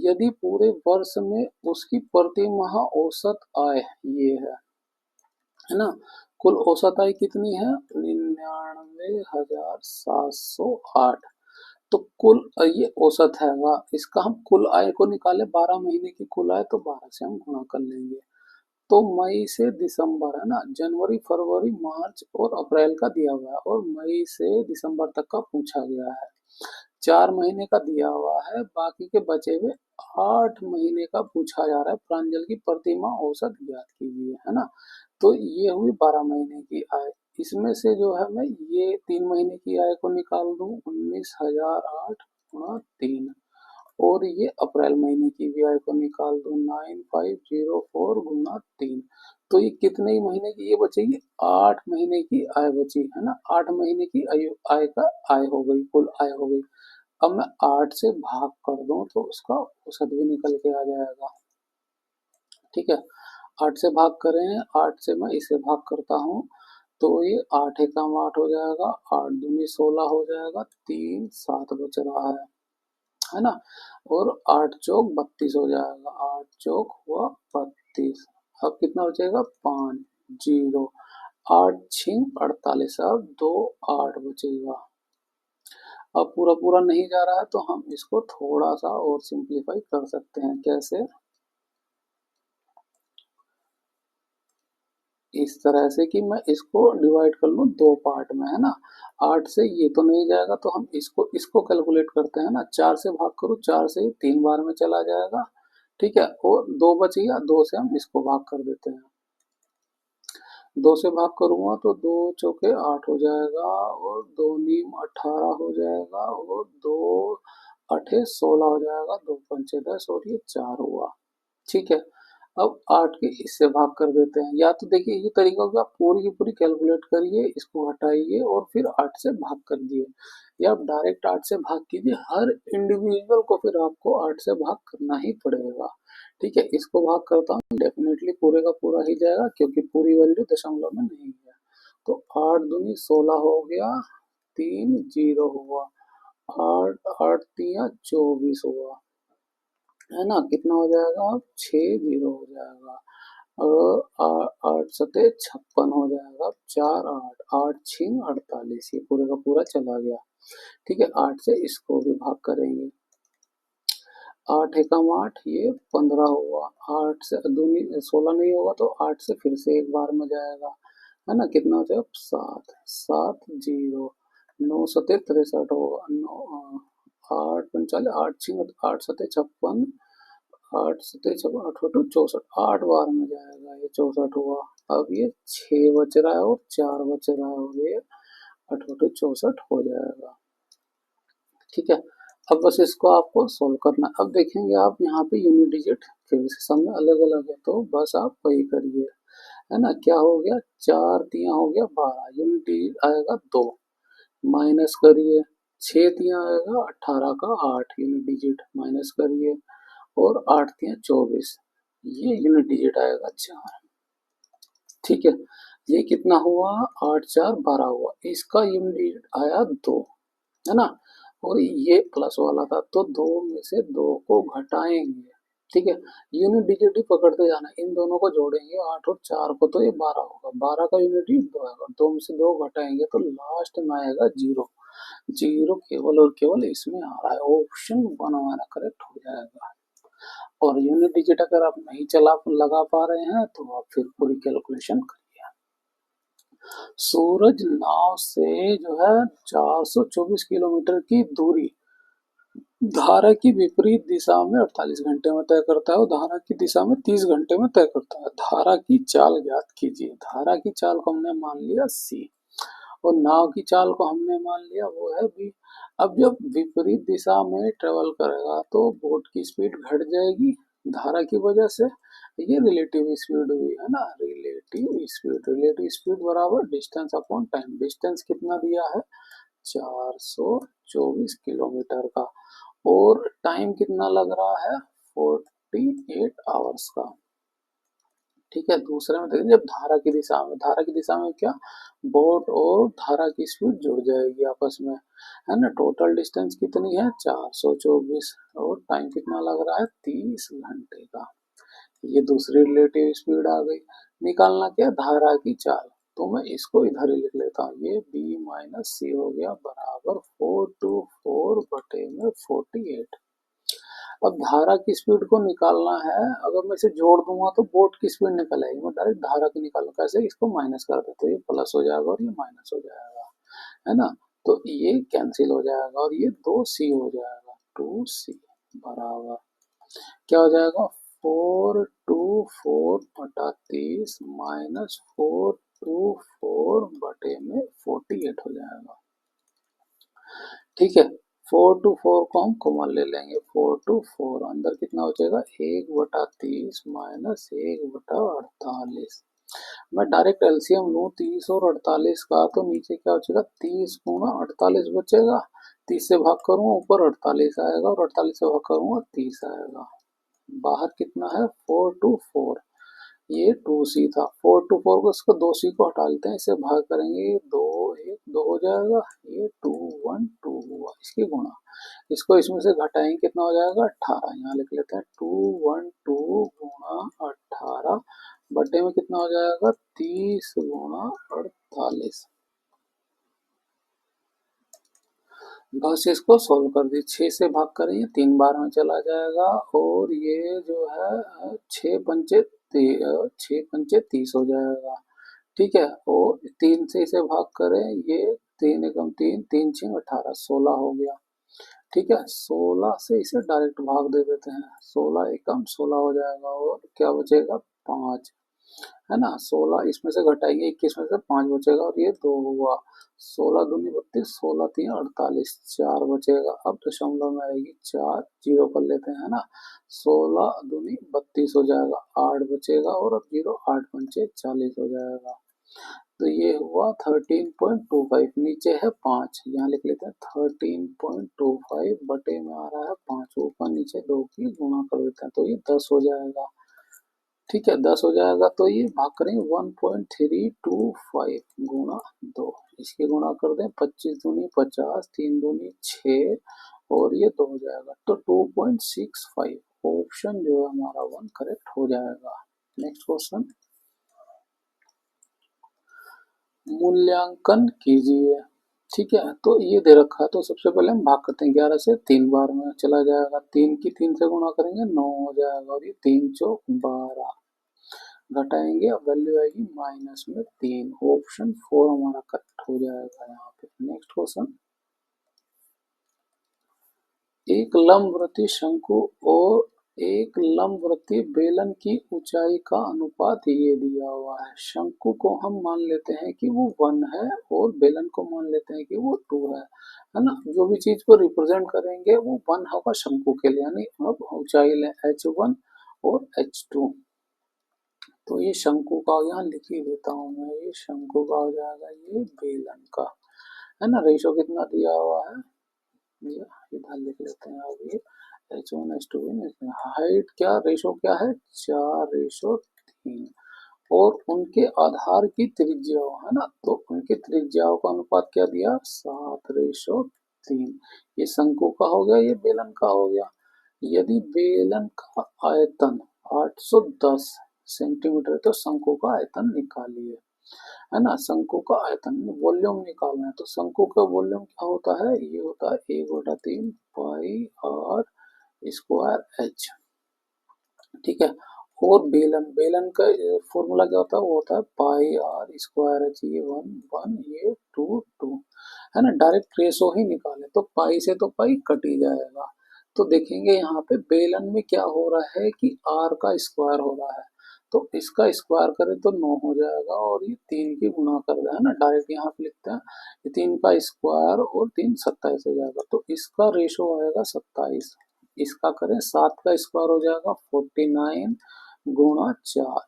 यदि पूरे वर्ष में उसकी प्रति माह औसत आय ये है ना, कुल औसत आय कितनी है? 99,708। तो कुल ये औसत है इसका हम कुल आय को निकाले, 12 महीने की कुल आय, तो 12 से हम गुणा कर लेंगे। तो मई से दिसंबर है ना, जनवरी फरवरी मार्च और अप्रैल का दिया हुआ है, और मई से दिसंबर तक का पूछा गया है। 4 महीने का दिया हुआ है, बाकी के बचे हुए 8 महीने का पूछा जा रहा है। प्रांजल की प्रतिमा औसत ज्ञात कीजिए, है ना। तो ये हुई 12 महीने की आय। इसमें से जो है मैं ये 3 महीने की आय को निकाल दूं, 19,008 गुणा 3, और ये अप्रैल महीने की भी आय को निकाल दूं, 9,504 गुणा 3। तो ये कितने ही महीने की ये बचेगी? 8 महीने की आय बची, है ना। 8 महीने की आय का आय हो गई, कुल आय हो गई। अब मैं 8 से भाग कर दूं तो उसका औसत भी निकल के आ जाएगा। ठीक है, 8 से भाग करें, 8 से मैं इसे भाग करता हूँ, तो ये 8 एकम 8 हो जाएगा, 8 दूनी 16 हो जाएगा, 3 7 बच रहा है ना। और 8 चौक 32 हो जाएगा, 8 चौक हुआ 32। अब कितना बचेगा? 5 0, 8 छिंग 48, अब 2 8 बचेगा। अब पूरा पूरा नहीं जा रहा है तो हम इसको थोड़ा सा और सिंप्लीफाई कर सकते हैं। कैसे? इस तरह से कि मैं इसको डिवाइड कर लूँ 2 पार्ट में, है ना। 8 से ये तो नहीं जाएगा, तो हम इसको इसको कैलकुलेट करते हैं ना। 4 से भाग करूँ, 4 से 3 बार में चला जाएगा। ठीक है, और 2 बच गया, 2 से हम इसको भाग कर देते हैं। 2 से भाग करूंगा तो 2 चौके 8 हो जाएगा, और 2 नीम 18 हो जाएगा, और 2 अठे 16 हो जाएगा, 2 पंचे 10, और ये 4 हुआ। ठीक है, अब 8 के इससे भाग कर देते हैं। या तो देखिए ये तरीका होगा, आप पूरी की पूरी कैलकुलेट करिए, इसको हटाइए और फिर 8 से भाग कर दिए, या आप डायरेक्ट 8 से भाग कीजिए। हर इंडिविजुअल को फिर आपको 8 से भाग करना ही पड़ेगा। ठीक है, इसको भाग करता हूँ, डेफिनेटली पूरे का पूरा ही जाएगा, क्योंकि पूरी वैल्यू दशमलव में नहीं है। तो 8 दूनी 16 हो गया, 3 0 हुआ, 8 8 तिया 24 हुआ, है ना। कितना हो जाएगा? अब 6 0 हो जाएगा, और 8 सते 56 हो जाएगा, 4 8 8 छिंग 48, ये पूरे का पूरा चला गया। ठीक है, 8 से इसको भी भाग करेंगे, 8 एकम 8, ये 15 हुआ। 8 से दूनी 16 नहीं होगा, तो 8 से फिर से एक बार में जाएगा, है ना। कितना हो जाएगा? 7 7 0, 9 सते 63 होगा, 9 8 45, 8 छिंग 8 सते 56, 8 सते 56, 8 बटू 64, 8 बार में जाएगा, ये 64 हुआ। अब ये 6 बच रहा है और 4 बच रहा है, और ये 8 बटू 64 हो जाएगा। ठीक है, अब बस इसको आपको सोल्व करना। अब देखेंगे आप यहाँ पे यूनिट डिजिट फिर से सब में अलग अलग है, तो बस आप वही करिए, है ना। क्या हो गया? 4 तिया हो गया 12, यूनिट डिजिट आएगा 2, माइनस करिए, 6 तिया आएगा 18 का 8, यूनिट डिजिट माइनस करिए, और 8 तिया 24, ये यूनिट डिजिट आएगा 4। ठीक है, ये कितना हुआ? 8 4 12 हुआ, इसका यूनिट डिजिट आया 2, है ना। और ये प्लस वाला था, तो 2 में से 2 को घटाएंगे। ठीक है, यूनिट डिजिट ही पकड़ते जाना, इन दोनों को जोड़ेंगे 8 और 4 को, तो ये 12 होगा। 12 का यूनिट डिजिट 2 आएगा, 2 में से 2 घटाएंगे तो लास्ट में आएगा 0। 0 केवल और केवल इसमें आ रहा है, ऑप्शन 1 हमारा करेक्ट हो जाएगा। और यूनिट डिजिट अगर आप नहीं चला लगा पा रहे हैं तो आप फिर पूरी कैलकुलेशन करिए। सूरज नाव से जो है 424 किलोमीटर की दूरी धारा की विपरीत दिशा में 48 घंटे में तय करता है और धारा की दिशा में 30 घंटे में तय करता है। धारा की चाल ज्ञात कीजिए। धारा की चाल को हमने मान लिया c और नाव की चाल को हमने मान लिया वो है v। अब जब विपरीत दिशा में ट्रेवल करेगा तो बोट की स्पीड घट जाएगी धारा की वजह से। ये रिलेटिव स्पीड हुई है ना, रिलेटिव स्पीड बराबर डिस्टेंस अपॉन टाइम। डिस्टेंस कितना दिया है 424 किलोमीटर का और टाइम कितना लग रहा है 48 आवर्स का। ठीक है, दूसरे में देखिए जब धारा की दिशा में क्या बोट और धारा की स्पीड जुड़ जाएगी आपस में, है ना। टोटल डिस्टेंस कितनी है 424 और टाइम कितना लग रहा है 30 घंटे का। ये दूसरी रिलेटिव स्पीड आ गई। निकालना क्या धारा की चाल, तो मैं इसको इधर ही लिख लेता हूँ। ये b माइनस सी हो गया बराबर 424 बटे में 48। अब धारा की स्पीड को निकालना है, अगर मैं इसे जोड़ दूंगा तो बोट की स्पीड निकल आएगी। मैं डायरेक्ट धारा की निकालूं कैसे, इसको माइनस कर देते, तो ये प्लस हो जाएगा और ये माइनस हो जाएगा, है ना। तो ये कैंसिल हो जाएगा और ये 2c हो जाएगा, 2c बराबर क्या हो जाएगा 424 बटा 30 माइनस 424 बटे में 48 हो जाएगा। ठीक है, 424 को हम कॉमन ले लेंगे, 424 अंदर कितना हो जाएगा 1/30 माइनस 1/48। मैं डायरेक्ट एलसीएम लूँ 30 और 48 का तो नीचे क्या हो जाएगा 30 गुणा 48 बचेगा, 30 से भाग करूँ ऊपर 48 आएगा और 48 से भाग करूँगा 30 आएगा। बाहर कितना है 424, ये 2c था। 424 को इसको 2c को हटा लेते हैं, इसे भाग करेंगे 2 1 2 हो जाएगा, ये 2 1 2 हुआ, इसकी गुणा। इसको इसमें से घटाएंगे कितना हो जाएगा 18, यहाँ लिख लेते हैं 212 गुणा 18 बटे में कितना हो जाएगा 30 गुणा 48। बस इसको सोल्व कर दी, 6 से भाग करेंगे 3 बार में चला जाएगा और ये जो है 6 पंचे 30 हो जाएगा। ठीक है, और 3 से इसे भाग करें, ये 3 एकम 3 3 6 18 16 हो गया। ठीक है, 16 से इसे डायरेक्ट भाग दे देते हैं, 16 एकम 16 हो जाएगा और क्या बचेगा 5, है ना। 16 इसमें से घटाएंगे 21 में से 5 बचेगा और ये 2 हुआ, 16 दूनी 32, 16 तीन 48, 4 बचेगा। अब दशमलव में आएगी 4, जीरो कर लेते हैं, है ना। 16 दूनी 32 हो जाएगा, 8 बचेगा और अब जीरो 8 पंचे 40 हो जाएगा। तो ये हुआ 13.25, नीचे है 5, यहाँ लिख लेते हैं 13.25 बटे में आ रहा है 5, ऊपर नीचे 2 की गुणा कर देते हैं तो ये 10 हो जाएगा। ठीक है, 10 हो जाएगा तो ये भाग करेंगे 1.325 गुणा 2, इसकी गुणा कर दें 25 दूनी 50, 3 दूनी 6 और ये 2 हो जाएगा तो 2.65। ऑप्शन जो है हमारा 1 करेक्ट हो जाएगा। नेक्स्ट क्वेश्चन, मूल्यांकन कीजिए। ठीक है, तो ये दे रखा है तो सबसे पहले हम भाग करते हैं 11 से, 3 बार में चला जाएगा, 3 की 3 से गुणा करेंगे 9 हो जाएगा और ये 3 चौक 12, घटाएंगे अब वैल्यू आएगी माइनस में 3, ऑप्शन 4 हमारा करेक्ट हो जाएगा यहाँ पे। नेक्स्ट क्वेश्चन, एक लंबवृत्तीय शंकु और एक लंबवृत्तीय बेलन की ऊंचाई का अनुपात ये दिया हुआ है। शंकु को हम मान लेते हैं कि वो 1 है और बेलन को मान लेते हैं कि वो 2 है ना। जो भी चीज को रिप्रेजेंट करेंगे वो 1 होगा शंकु के लिए, यानी अब ऊंचाई लें h1 और h2। तो ये शंकु का यहाँ लिख ही देता हूँ मैं, ये शंकु का हो जाएगा, ये बेलन का, है ना। रेशो कितना दिया हुआ है, ये इधर लिख लेते हैं। अब ये h1 h2 हाइट क्या रेशो क्या है 4:3 और उनके आधार की त्रिज्या है ना, तो उनकी त्रिज्याओं का अनुपात क्या दिया 7:3। ये शंकु का हो गया, ये बेलन का हो गया। यदि बेलन का आयतन 810 सेंटीमीटर है तो शंकु का आयतन निकालिए, है ना। शंकु का आयतन वॉल्यूम निकालना है तो शंकु का वॉल्यूम क्या होता है, ये होता है 1/3 पाई आर स्क्वायर एच। ठीक है, और बेलन बेलन का फॉर्मूला क्या होता है, वो होता है पाई आर स्क्वायर एच, ये 1 1 ये 2 2, है ना। डायरेक्ट रेशो ही निकाले तो पाई से तो पाई कट ही जाएगा, तो देखेंगे यहाँ पे बेलन में क्या हो रहा है कि r का स्क्वायर हो रहा है, तो इसका स्क्वायर करें तो 9 हो जाएगा और ये 3 की गुणा कर दें, है ना, डायरेक्ट यहाँ पे लिखते हैं। ये 3 का स्क्वायर और 3 27 हो जाएगा, तो इसका रेशो आएगा 27। इसका करें 7 का स्क्वायर हो जाएगा 49 गुणा 4,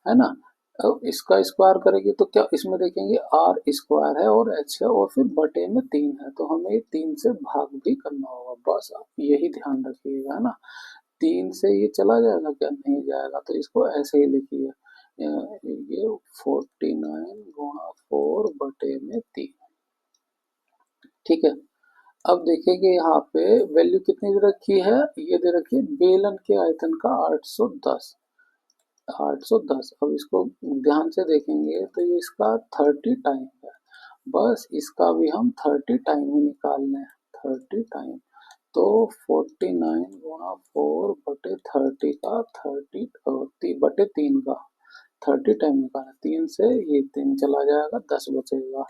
है ना। अब इसका स्क्वायर करेंगे तो क्या इसमें देखेंगे आर स्क्वायर है और एच है और फिर बटे में 3 है, तो हमें 3 से भाग भी करना होगा, बस आप यही ध्यान रखिएगा, है ना। 3 से ये चला जाएगा क्या, नहीं जाएगा, तो इसको ऐसे ही लिखिए, ये 49 गुणा 4 बटे में 3। ठीक है, अब देखेंगे यहाँ पे वैल्यू कितनी दे रखी है, ये दे रखी है बेलन के आयतन का 810। 810, अब इसको ध्यान से देखेंगे तो ये इसका 30 टाइम है, बस इसका भी हम 30 टाइम ही निकालना है, 30 टाइम। तो 49 गुणा 4 बटे 30 का 30 बटे 3 का 30 टाइम निकालना, 3 से ये 3 चला जाएगा, 10 बचेगा।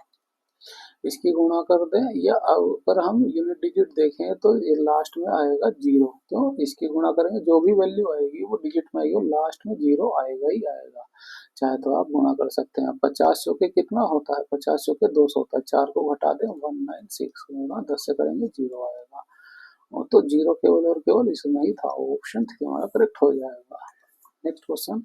इसकी गुणा कर दें, या अगर हम यूनिट डिजिट देखें तो ये लास्ट में आएगा 0, क्यों, इसकी गुणा करेंगे जो भी वैल्यू आएगी वो डिजिट में आएगी, लास्ट में 0 आएगा ही आएगा, चाहे तो आप गुणा कर सकते हैं। 50 चौके कितना होता है, 50 चौके 200 होता है, 4 को घटा दें 196 गुणा 10 से करेंगे 0 आएगा, और तो 0 केवल और केवल इसमें ही था, ऑप्शन हमारा करेक्ट हो जाएगा। नेक्स्ट क्वेश्चन,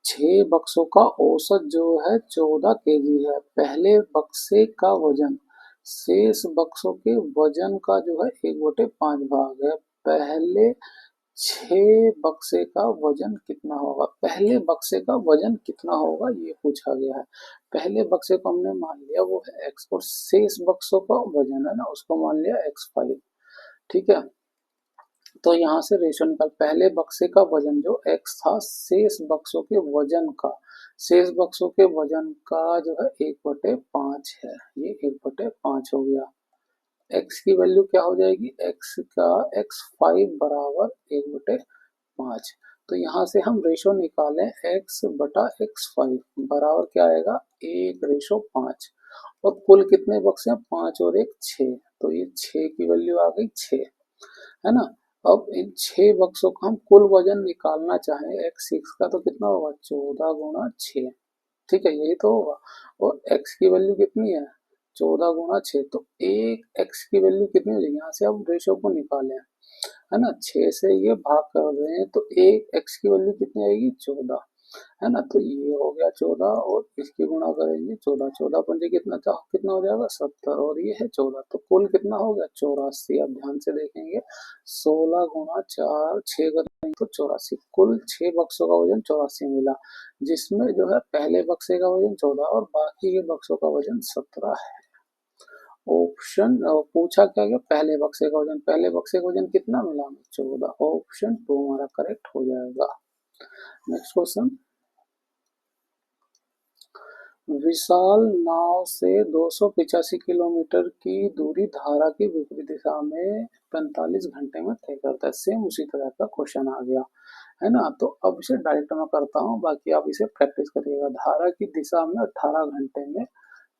6 बक्सों का औसत जो है 14 केजी है, पहले बक्से का वजन शेष बक्सों के वजन का जो है 1/5 भाग है, पहले 6 बक्से का वजन कितना होगा, पहले बक्से का वजन कितना होगा ये पूछा गया है। पहले बक्से को हमने मान लिया वो है x, और शेष बक्सों का वजन है ना, उसको मान लिया x5। ठीक है, तो यहाँ से रेशो निकाल, पहले बक्से का वजन जो x था शेष बक्सों के वजन का, शेष बक्सों के वजन का जो है 1/5 है, ये 1/5 हो गया। x की वैल्यू क्या हो जाएगी, x का x5 बराबर 1/5, तो यहाँ से हम रेशो निकालें x बटा x5 बराबर क्या आएगा 1/5, और कुल कितने बक्से हैं, 5 और 1 6, तो ये 6 की वैल्यू आ गई 6, है ना। अब इन 6 बक्सों का हम कुल वजन निकालना चाहें x6 का, तो कितना होगा 14 गुणा 6, ठीक है, यही तो होगा, और x की वैल्यू कितनी है 14 गुणा 6, तो एक x की वैल्यू कितनी हो जाएगी, यहाँ से अब रेशो को निकालें, है ना, 6 से ये भाग कर रहे हैं, तो एक x की वैल्यू कितनी आएगी 14, है ना, तो ये हो गया 14 और इसकी गुणा करेंगे 14, 14 पंजे कितना था, कितना हो जाएगा 70, और ये है 14, तो कुल कितना हो गया 84। अब ध्यान से देखेंगे 16 गुणा 4 6 करेंगे तो 84, कुल 6 बक्सों का वजन 84 मिला, जिसमें जो है पहले बक्से का वजन 14 और बाकी के बक्सों का वजन 17 है। ऑप्शन पूछा क्या गया, पहले बक्से का वजन, पहले बक्से का वजन कितना मिला हमें 14, ऑप्शन 2 हमारा करेक्ट हो जाएगा। नेक्स्ट क्वेश्चन, विशाल नाव से 285 किलोमीटर की दूरी धारा की विपरीत दिशा में 45 घंटे में तय करता है, सेम उसी तरह का क्वेश्चन आ गया, है ना। तो अब इसे डायरेक्ट मैं करता हूँ, बाकी आप इसे प्रैक्टिस करिएगा। धारा की दिशा में 18 घंटे में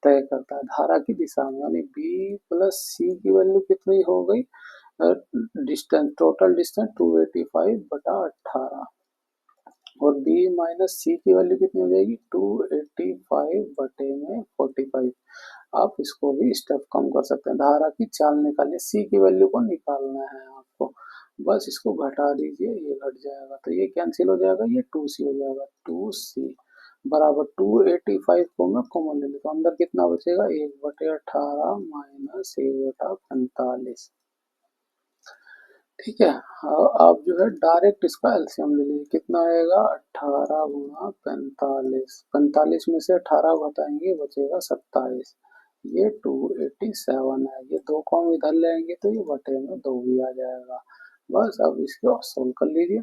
तय करता है, धारा की दिशा में, यानी बी प्लस सी की वैल्यू कितनी हो गई, डिस्टेंस, टोटल डिस्टेंस 285/18, और b माइनस सी की वैल्यू कितनी हो जाएगी 285/45। आप इसको भी स्टेप कम कर सकते हैं, धारा की चाल निकालिए, सी की वैल्यू को निकालना है आपको, बस इसको घटा दीजिए, ये घट जाएगा, तो ये कैंसिल हो जाएगा, ये 2c हो जाएगा, 2c बराबर 285 को मैं कॉमन ले लेता हूँ, अंदर कितना बचेगा 1/18 माइनस 1/45, ठीक है। आप जो है डायरेक्ट इसका एलसीएम ले लीजिए, कितना आएगा 18 गुणा 45, 45 में से 18 घटाएंगे बचेगा 27, ये 287 है, ये 2 को हम इधर लेंगे तो ये बटे में 2 भी आ जाएगा, बस अब इसको सोल्व कर लीजिए।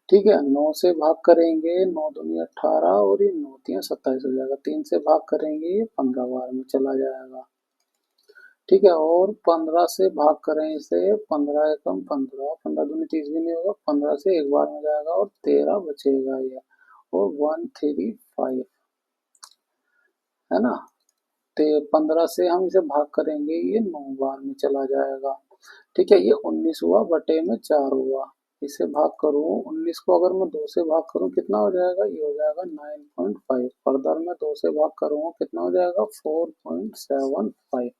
ठीक है, 9 से भाग करेंगे 9 दूनी 18 और ये 9 तियां 27 हो जाएगा, 3 से भाग करेंगे ये 15 बार में चला जाएगा, ठीक है, और 15 से भाग करें इसे, 15 एकम 15, 15 दूनी 30 भी नहीं होगा, 15 से एक बार में जाएगा और 13 बचेगा ये, और 135, है ना। 15 से हम इसे भाग करेंगे, ये 9 बार में चला जाएगा। ठीक है, ये 19 हुआ बटे में 4 हुआ। इसे भाग करूँ 19 को अगर मैं 2 से भाग करूँ कितना हो जाएगा, ये हो जाएगा 9.5। फर्दर मैं 2 से भाग करूँगा कितना हो जाएगा 4.75।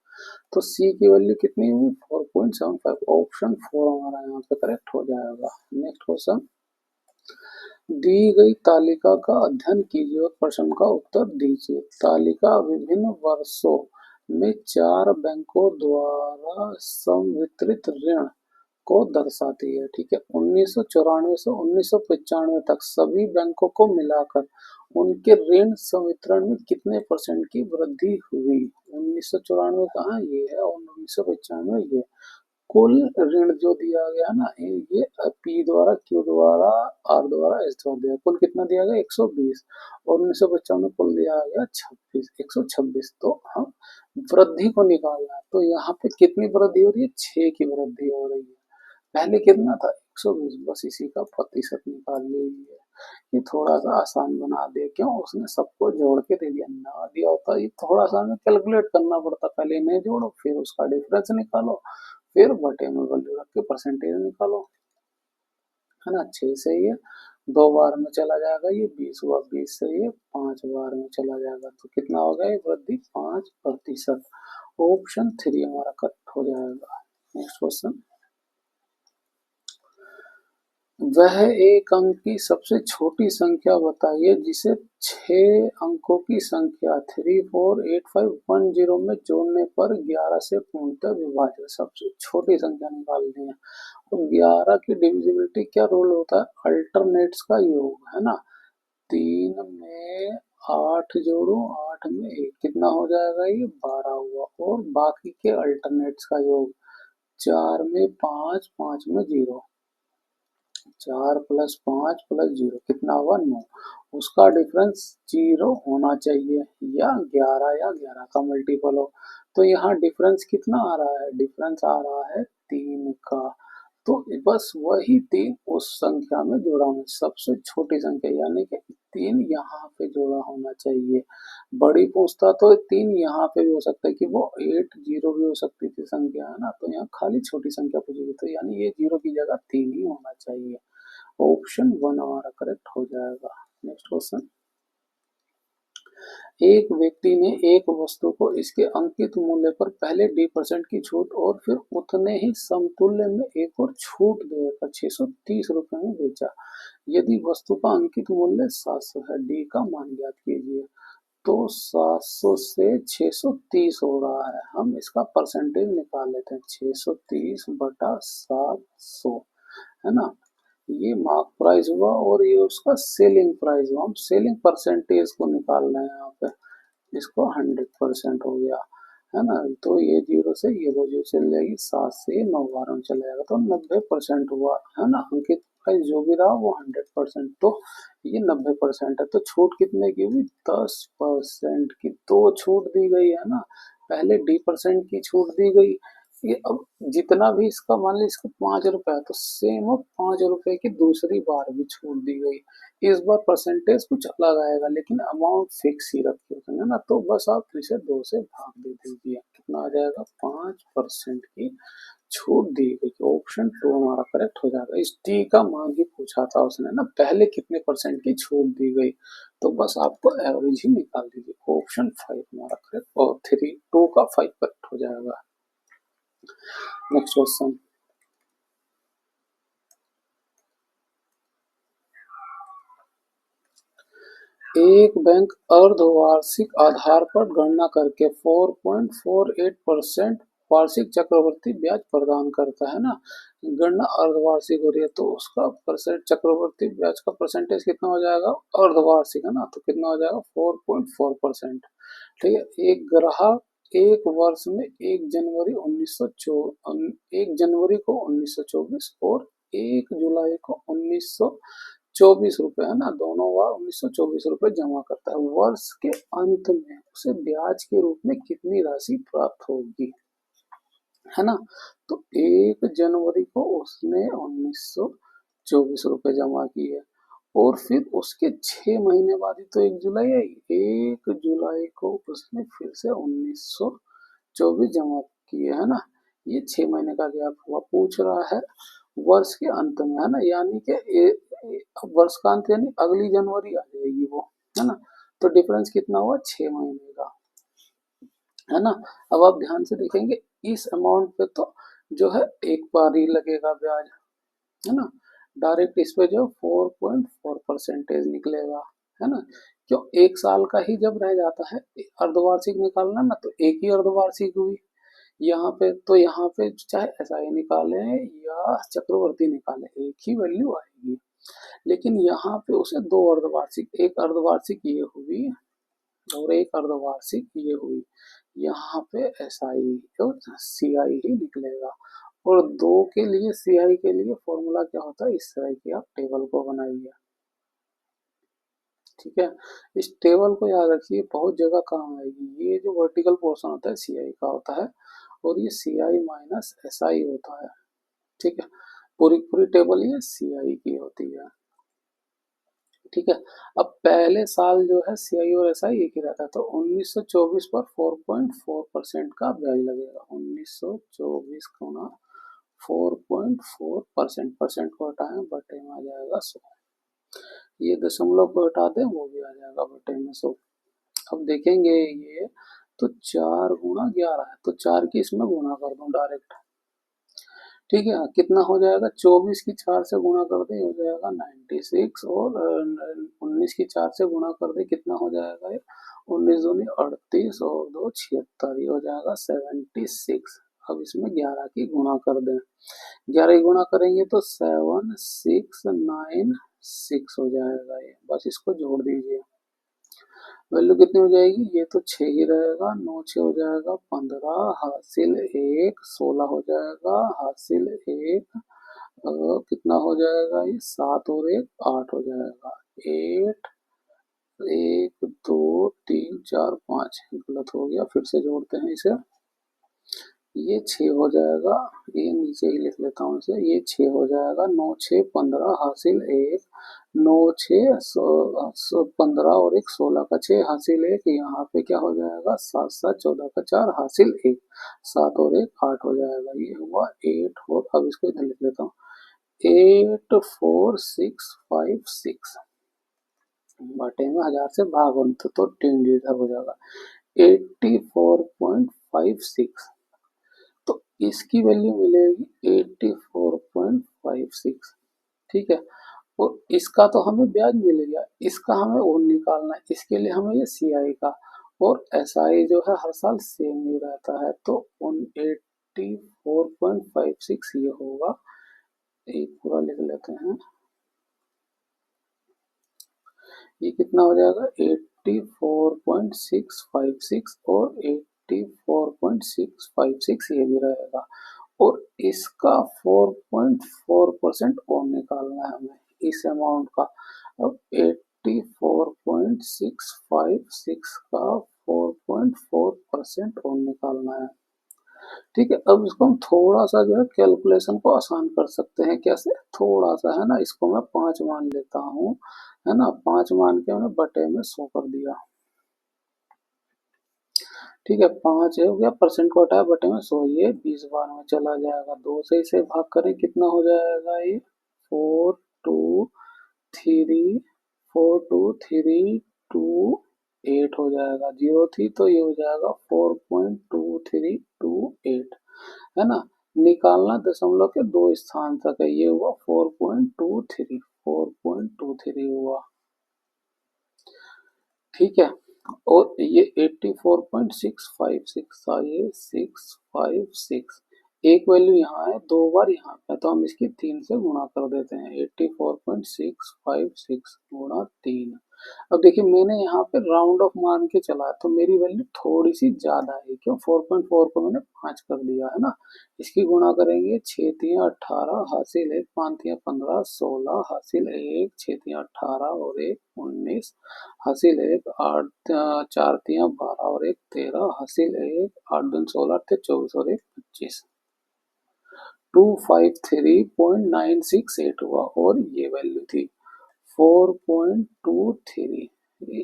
तो सी की वैल्यू कितनी हुई 4.75। ऑप्शन 4 हमारा यहाँ पे करेक्ट हो जाएगा। नेक्स्ट क्वेश्चन, दी गई तालिका का अध्ययन कीजिए और प्रश्न का उत्तर दीजिए। तालिका विभिन्न वर्षों में 4 बैंकों द्वारा संवितरित ऋण को दर्शाती है। ठीक है, 1994 से 1995 तक सभी बैंकों को मिलाकर उनके ऋण संवितरण में कितने परसेंट की वृद्धि हुई। 1994 कहाँ ये है और 1995 ये। कुल ऋण जो दिया गया ना, ये पी द्वारा, क्यू द्वारा, आर द्वारा, एस द्वारा दिया, कुल कितना दिया गया 120 और 1995 में कुल दिया गया 26, 126। तो हम वृद्धि को निकालना है, तो यहाँ पे कितनी वृद्धि हो रही है 6 की वृद्धि हो रही है। पहले कितना था 120, बस इसी का प्रतिशत निकाल लीजिए। ये थोड़ा सा आसान बना दिया, क्यों उसने सबको जोड़ के दे दिया, ना दिया होता ये थोड़ा सा हमें कैलकुलेट करना पड़ता, पहले इन्हें जोड़ो फिर उसका डिफरेंस निकालो फिर बटे में वैल्यू रख के परसेंटेज निकालो, है ना। 6 से ये 2 बार में चला जाएगा, ये 20 हुआ। 20 से ये 5 बार में चला जाएगा, तो कितना हो गया ये वृद्धि 5%। ऑप्शन 3 हमारा करेक्ट हो जाएगा। नेक्स्ट क्वेश्चन, वह एक अंक की सबसे छोटी संख्या बताइए जिसे 6 अंकों की संख्या 348510 में जोड़ने पर 11 से पूर्णतः विभाज्य। सबसे छोटी संख्या निकालनी है। तो 11 की डिविजिबिलिटी क्या रूल होता है, अल्टरनेट्स का योग, है ना। 3 में 8 जोड़ो, 8 में 1 कितना हो जाएगा, ये 12 हुआ। और बाकी के अल्टरनेट्स का योग 4 में 5, 5 में 0, 4 प्लस 5 प्लस 0 कितना हुआ 9। उसका डिफरेंस 0 होना चाहिए या 11 या 11 का मल्टीपल हो। तो यहाँ डिफरेंस कितना आ रहा है, डिफरेंस आ रहा है 3 का। तो बस वही 3 उस संख्या में जोड़ा होना, सबसे छोटी संख्या यानी कि 3 यहाँ पे जोड़ा होना चाहिए। बड़ी पूछता तो 3 यहाँ पे भी हो सकता है कि वो 8 0 भी हो सकती थी संख्या, है ना। तो यहाँ खाली छोटी संख्या पूछेगी, तो यानी ये 0 की जगह 3 ही होना चाहिए। ऑप्शन 1 हमारा करेक्ट हो जाएगा। नेक्स्ट क्वेश्चन, एक व्यक्ति ने एक वस्तु को इसके अंकित मूल्य पर पहले D% की छूट और फिर उतने ही समतुल्य में एक और छूट देकर 630 रुपए में बेचा। यदि वस्तु का अंकित मूल्य 700 है, डी का मान ज्ञात कीजिए। तो 700 से 630 हो रहा है, हम इसका परसेंटेज निकाल लेते हैं। 630 बटा 700, है ना। ये मार्क प्राइस हुआ और ये उसका सेलिंग प्राइस हुआ। हम सेलिंग परसेंटेज को निकाल रहे हैं यहाँ पे, इसको 100% हो गया, है ना। तो ये 0 से ये 2 जीरो चल जाएगी, 7 से 9 बार में चला जाएगा, तो 90% हुआ, है ना। अंकित प्राइस जो भी रहा वो 100%, तो ये 90% है। तो छूट कितने की हुई 10% की, तो छूट दी गई, है ना। पहले D% की छूट दी गई, ये अब जितना भी इसका मान लीजिए इसका 5 रुपए है, तो सेम अब 5 रुपए की दूसरी बार भी छूट दी गई। इस बार परसेंटेज कुछ अलग आएगा लेकिन अमाउंट फिक्स ही रखी होती है ना। तो बस आप इसे 2 से भाग दे दीजिए, कितना आ जाएगा 5% की छूट दी गई। ऑप्शन 2 हमारा करेक्ट हो जाएगा। इस टी का मान ही पूछा था उसने ना, पहले कितने परसेंट की छूट दी गई, तो बस आपको एवरेज ही निकाल दीजिए। ऑप्शन 5 हमारा करेक्ट, और 2 का 5 करेक्ट हो जाएगा। नेक्स्ट क्वेश्चन, एक बैंक अर्धवार्षिक आधार पर गणना करके 4.48% वार्षिक चक्रवर्ती ब्याज प्रदान करता है ना। गणना अर्धवार्षिक हो रही है, तो उसका परसेंट चक्रवर्ती ब्याज का परसेंटेज कितना हो जाएगा, अर्धवार्षिक है ना, तो कितना हो जाएगा 4.4%। ठीक है, एक ग्राहक एक वर्ष में 1 जनवरी को 1924 और 1 जुलाई को 1924 रुपए, है ना, दोनों बार 1924 रुपए जमा करता है। वर्ष के अंत में उसे ब्याज के रूप में कितनी राशि प्राप्त होगी, है ना। तो 1 जनवरी को उसने 1924 रुपए जमा किए और फिर उसके 6 महीने बाद ही तो 1 जुलाई आई, 1 जुलाई को उसने फिर से 1924 जमा किए, है ना। ये 6 महीने का गैप हुआ। पूछ रहा है वर्ष के अंत में, है ना, यानी कि वर्ष का अंत यानी अगली जनवरी आ जाएगी वो, है ना। तो डिफरेंस कितना हुआ, 6 महीने का, है ना। अब आप ध्यान से देखेंगे इस अमाउंट पे तो जो है एक बार ही लगेगा ब्याज, है ना। डायरेक्ट इस पे जो 4.4% निकलेगा, है ना। क्यों, 1 साल का ही जब रह जाता है अर्धवार्षिक निकालना ना, तो एक ही अर्धवार्षिक हुई यहाँ पे, तो यहाँ पे चाहे एसआई निकाले या चक्रवर्ती निकाले एक ही वैल्यू आएगी। लेकिन यहाँ पे उसे दो अर्धवार्षिक, एक अर्धवार्षिक ये हुई और एक अर्धवार्षिक ये हुई, यहाँ पे एसआई और सीआई ही निकलेगा। और दो के लिए सीआई के लिए फॉर्मूला क्या होता है, इस तरह की आप टेबल को बनाइए, ठीक है। इस टेबल को याद रखिए, बहुत जगह काम आएगी। ये जो वर्टिकल पोर्शन होता है सीआई का होता है और ये सीआई माइनस एसआई होता है, ठीक है। पूरी पूरी टेबल ये सीआई की होती है, ठीक है। अब पहले साल जो है सीआई और एसआई एक ही रहता है, तो 1924 पर 4.4% का ब्याज लगेगा। 1924 गुना 4.4%, परसेंट को हटाएं बटे में आ जाएगा 100, ये दशमलव को हटा दें वो भी आ जाएगा बटे में 100। अब देखेंगे ये तो 4 गुणा 11 है, तो 4 की इसमें गुणा कर दूं डायरेक्ट, ठीक है। कितना हो जाएगा, 24 की 4 से गुणा कर दे हो जाएगा 96, और 19 की 4 से गुणा कर दे कितना हो जाएगा ये, 19 दूनी 38 और 2 76, ये हो जाएगा 76। अब इसमें 11 की गुणा कर दें, 11 की गुणा करेंगे तो 7696 हो जाएगा, ये बस इसको जोड़ दीजिए। वैल्यू कितनी हो जाएगी, ये तो 6 ही रहेगा, 9 6 हो जाएगा 15, हासिल 1 16 हो जाएगा, हासिल 1 कितना हो जाएगा, ये 7 और 1 8 हो जाएगा, 8 1 2 3 4 5, गलत हो गया, फिर से जोड़ते हैं इसे, ये 6 हो जाएगा, ये नीचे ही लिख लेता हूँ इसे, ये 6 हो जाएगा, 9 6 15 हासिल 1, 9 6 15 और 1 16 का 6 हासिल 1, यहाँ पे क्या हो जाएगा 7 7 14 का 4 हासिल 1, 7 और 1 8 हो जाएगा, ये हुआ 8। और अब इसको इधर लिख लेता हूँ, 84656 बटे में 1000 से भाग तो 10 इधर हो जाएगा 84.56, तो इसकी वैल्यू मिलेगी 84.56, ठीक है। और इसका तो हमें ब्याज मिल गया, इसका हमें और निकालना है, इसके लिए हमें ये सीआई का और एसआई जो है हर साल सेम ही रहता है, तो 84.56 ये होगा, एक पूरा लिख लेते हैं, ये कितना हो जाएगा 84.656 और 84.656 ये भी रहेगा, और इसका 4.4% और निकालना है हमें इस अमाउंट का। अब 84.656 का 4.4% और निकालना है, ठीक है। अब इसको हम थोड़ा सा जो है कैलकुलेशन को आसान कर सकते हैं, कैसे, थोड़ा सा, है ना, इसको मैं 5 मान लेता हूँ, है ना, 5 मान के मैंने बटे में 100 कर दिया, ठीक है। 5 हो गया, परसेंट को हटाया बटे में 100, ये 20 बार में चला जाएगा, 2 से इसे भाग करें कितना हो जाएगा, ये 423 42328 हो जाएगा, 0 थी तो ये हो जाएगा 4.2328, है ना। निकालना दशमलव के 2 स्थान तक है, ये हुआ 4.23 हुआ, ठीक है। और ये 84.656 था, ये 656, एक वैल्यू यहाँ है, 2 बार यहाँ पे, तो हम इसकी 3 से गुणा कर देते हैं, 84.656 गुणा 3। अब देखिए मैंने यहाँ पे राउंड ऑफ मान के चला, तो मेरी वैल्यू थोड़ी सी ज्यादा है, क्यों, 4.4 को मैंने 5 कर दिया, है ना। इसकी गुणा करेंगे, 6 3 18 हासिल 1 5 3 15 16 हासिल 1 6 3 18 और 1 19 हासिल 1 8 4 3 12 और 1 13 हासिल 1 8 2 16 थे 24 और 1 25, 253.968 हुआ, और ये वैल्यू थी 4.23,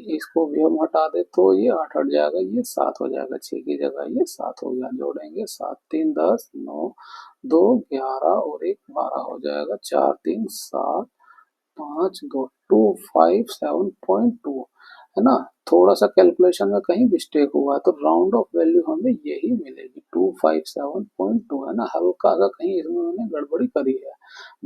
इसको भी हम हटा दे तो ये 8 हट जाएगा, ये 7 हो जाएगा, 6 की जगह ये 7 हो गया। जोड़ेंगे 7 3 10, 9 2 11 और 1 12 हो जाएगा, 4 3 7 5 2 257.2, है ना। थोड़ा सा कैलकुलेशन में कहीं मिस्टेक हुआ तो राउंड ऑफ वैल्यू हमें यही मिलेगी 257.2, है ना। हल्का सा कहीं इसमें मैंने गड़बड़ी करी है,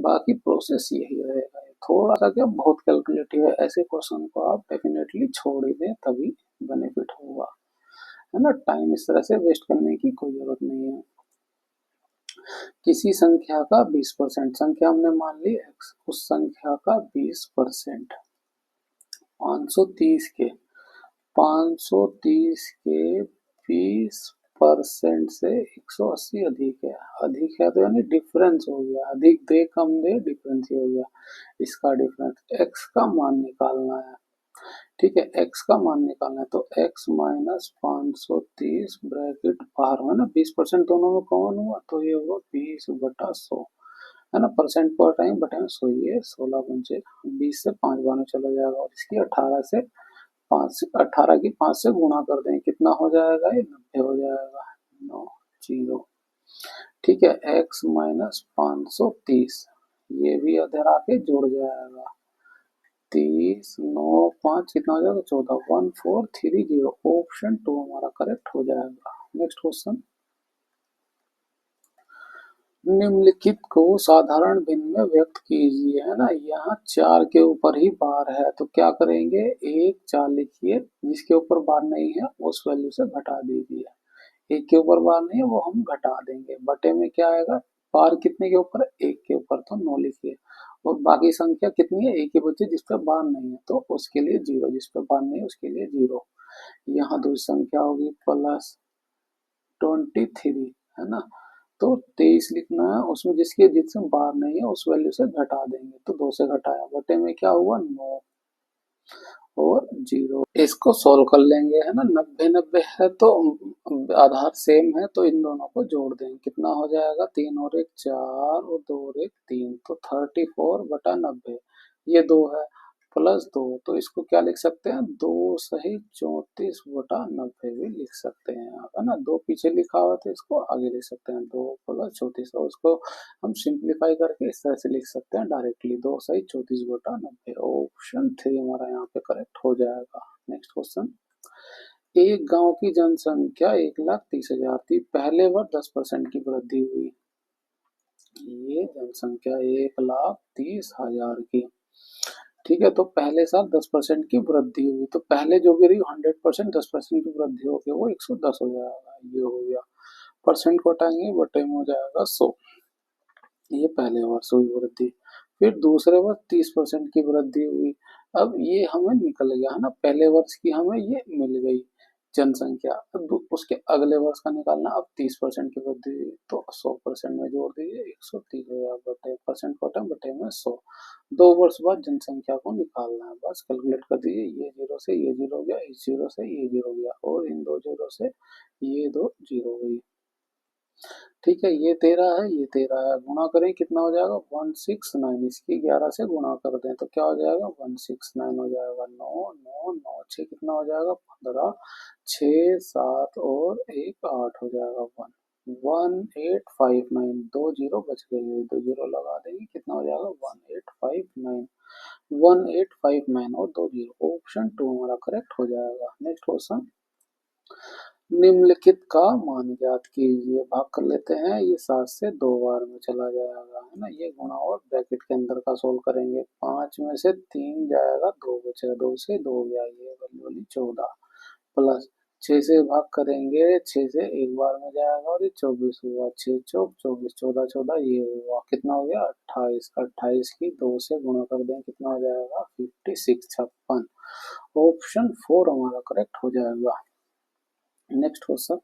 बाकी प्रोसेस यही रहेगा। थोड़ा सा क्या बहुत कैलकुलेटिव है, ऐसे क्वेश्चन को आप डेफिनेटली छोड़ ही दें, तभी बेनिफिट होगा, है ना। टाइम इस तरह से वेस्ट करने की कोई जरूरत नहीं है। किसी संख्या का 20%, संख्या हमने मान ली x, उस संख्या का 20%, 530 के 530 के 20% से 180 अधिक है। अधिक है तो यानी डिफरेंस हो गया, अधिक दे कम दे डिफरेंस ही हो गया। इसका डिफरेंस x का मान निकालना है, ठीक है। x का मान निकालना है तो x माइनस 530 ब्रैकेट बाहर है ना, 20% दोनों में कॉमन हुआ तो ये होगा 20/100, है ना। परसेंट पर टाइम बटे में 100, ये 16 पंचे 20 से 5 बार में चला जाएगा, और इसकी 18 से 5 18 की 5 से गुणा कर दें, कितना हो जाएगा, ये 90 हो जाएगा, 9 0, ठीक है। x माइनस 530, ये भी इधर आके जुड़ जाएगा, 30 9 5 कितना हो जाएगा, 14, 1430, ऑप्शन 2 हमारा करेक्ट हो जाएगा। नेक्स्ट क्वेश्चन, निम्नलिखित को साधारण भिन्न में व्यक्त कीजिए, है ना। यहाँ 4 के ऊपर ही बार है तो क्या करेंगे, 1 4 लिखिए, जिसके ऊपर बार नहीं है उस वैल्यू से घटा दीजिए। 1 के ऊपर बार नहीं है वो हम घटा देंगे, बटे में क्या आएगा, बार कितने के ऊपर, 1 के ऊपर तो 9 लिखिए, और बाकी संख्या कितनी है, एक ही बची जिस पे बार नहीं है तो उसके लिए 0, जिस पे बार नहीं है उसके लिए 0। यहाँ दूसरी संख्या होगी +23, है ना। तो 23 लिखना है, उसमें जिसमें बार नहीं है उस वैल्यू से घटा देंगे, तो 2 से घटाया, बटे में क्या हुआ 9 और 0। इसको सोल्व कर लेंगे, है ना। 90 90 है तो आधार सेम है तो इन दोनों को जोड़ देंगे, कितना हो जाएगा, 3 और 1 4 और 2 और 1 3, तो 34/90, ये 2 है, +2, तो इसको क्या लिख सकते हैं, 2 सही 34/90 भी लिख सकते हैं आप, है ना। 2 पीछे लिखा हुआ तो इसको आगे लिख सकते हैं, 2 + 34, और उसको हम सिंप्लीफाई करके इस तरह से लिख सकते हैं डायरेक्टली, 2 सही 34/90, ऑप्शन 3 हमारा यहाँ पे करेक्ट हो जाएगा। नेक्स्ट क्वेश्चन, एक गांव की जनसंख्या 1,30,000 थी, पहले वर्ष 10% की वृद्धि हुई, ये जनसंख्या 1,30,000 की, ठीक है। तो पहले साल 10% की वृद्धि हुई, तो पहले जो भी रही 100% 10% की वृद्धि हो गई, वो 110 हो जाएगा, ये हो गया। परसेंट को हटाएंगे, बटे में हो जाएगा 100, ये पहले वर्ष हुई वृद्धि। फिर दूसरे वर्ष 30% की वृद्धि हुई, अब ये हमें निकल गया, है ना। पहले वर्ष की हमें ये मिल गई जनसंख्या, अब उसके अगले वर्ष का निकालना, अब 30% की वृद्धि हुई तो 100% में जोड़ दीजिए, 130 हो जाएगा, बटे परसेंट को बटे में 100। 2 वर्ष बाद जनसंख्या को निकालना है, बस कैलकुलेट कर दीजिए, ये 0 से ये 0 हो गया, इस 0 से ये 0 हो गया, और इन 2 0 से ये 2 0 हो गई, ठीक है। ये 13 है, ये 13 है, गुणा करें कितना हो जाएगा, 169, इसकी 11 से गुणा कर दें तो क्या हो जाएगा, 169 हो जाएगा, 9 9 9 6 कितना हो जाएगा, 15, 6 7 और 1 8 हो जाएगा, 1859, 2 0 बच गई, 2 0 लगा देंगे, कितना हो जाएगा, 1859, 1859 और 2 0, ऑप्शन 2 हमारा करेक्ट हो जाएगा। नेक्स्ट क्वेश्चन, निम्नलिखित का मान ज्ञात कीजिए, भाग कर लेते हैं, ये 7 से 2 बार में चला जाएगा, है ना। ये गुणा और ब्रैकेट के अंदर का सोल्व करेंगे, 5 में से 3 जाएगा, 2 बचेगा, 2 से 2 गया, ये वाली 14, प्लस 6 से भाग करेंगे, 6 से एक बार में जाएगा, और ये 24 हुआ, 6 चौक 24, 14 14, ये हुआ, कितना हो गया 28, 28 की 2 से गुणा कर दें, कितना हो जाएगा 56, 56, ऑप्शन 4 हमारा करेक्ट हो जाएगा। नेक्स्ट क्वेश्चन,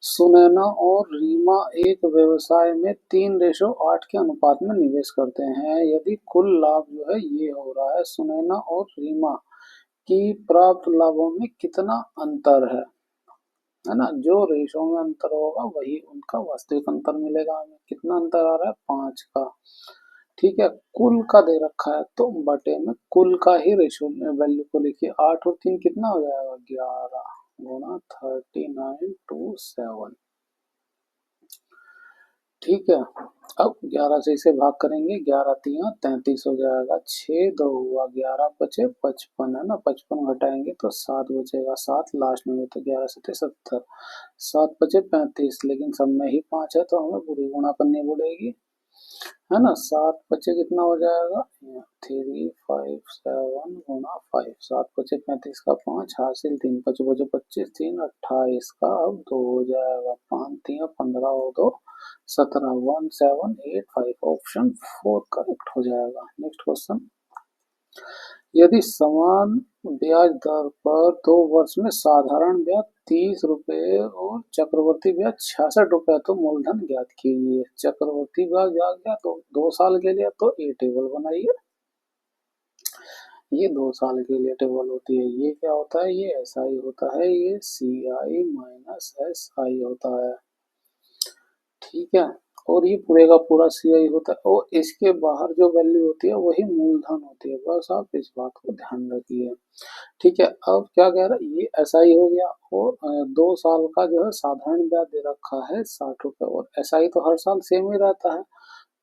सुनैना और रीमा एक व्यवसाय में 3:8 के अनुपात में निवेश करते हैं, यदि कुल लाभ जो है ये हो रहा है, सुनैना और रीमा की प्राप्त लाभों में कितना अंतर है ना। जो रेशो में अंतर होगा वही उनका वास्तविक अंतर मिलेगा हमें, कितना अंतर आ रहा है, 5 का, ठीक है, कुल का दे रखा है तो बटे में कुल का ही रेशो वैल्यू को लिखिए। 8 और 3 कितना हो जाएगा, 11 गुणा 39/7। ठीक है, अब 11 से इसे भाग करेंगे, 11 तिया 33 हो जाएगा, 6 2 हुआ, 11 बचे 55 है ना, 55 घटाएंगे तो 7 बचेगा, 7 लास्ट में, तो 11 से 70, 7 बचे 35, लेकिन सब में ही 5 है तो हमें पूरी गुणा करनी पड़ेगी, है ना। 7 बचे कितना हो जाएगा, 357 गुणा 5, 7 बचे 35 का 5 हासिल, 3 बचे बचे 25, 3 28 का अब 2 हो जाएगा, 5 3 15 और 2 17, 1785, ऑप्शन 4 करेक्ट हो जाएगा। नेक्स्ट क्वेश्चन, यदि समान ब्याज दर पर 2 वर्ष में साधारण ब्याज 30 रुपए और चक्रवर्ती ब्याज 66 रुपए, तो मूलधन ज्ञात कीजिए। चक्रवर्ती ब्याज आ गया तो 2 साल के लिए, तो ये टेबल बनाइए, ये 2 साल के लिए टेबल होती है। ये क्या होता है, ये एस आई होता है, ये सी आई माइनस एस आई होता है। ठीक है, और ये पूरे का पूरा सीआई होता है, और इसके बाहर जो वैल्यू होती है वही मूलधन होती है, बस आप इस बात को ध्यान रखिए। ठीक है, अब क्या कह रहा है, ये एसआई हो गया, और 2 साल का जो है साधारण ब्याज दे रखा है 60 रुपए, और एसआई तो हर साल सेम ही रहता है,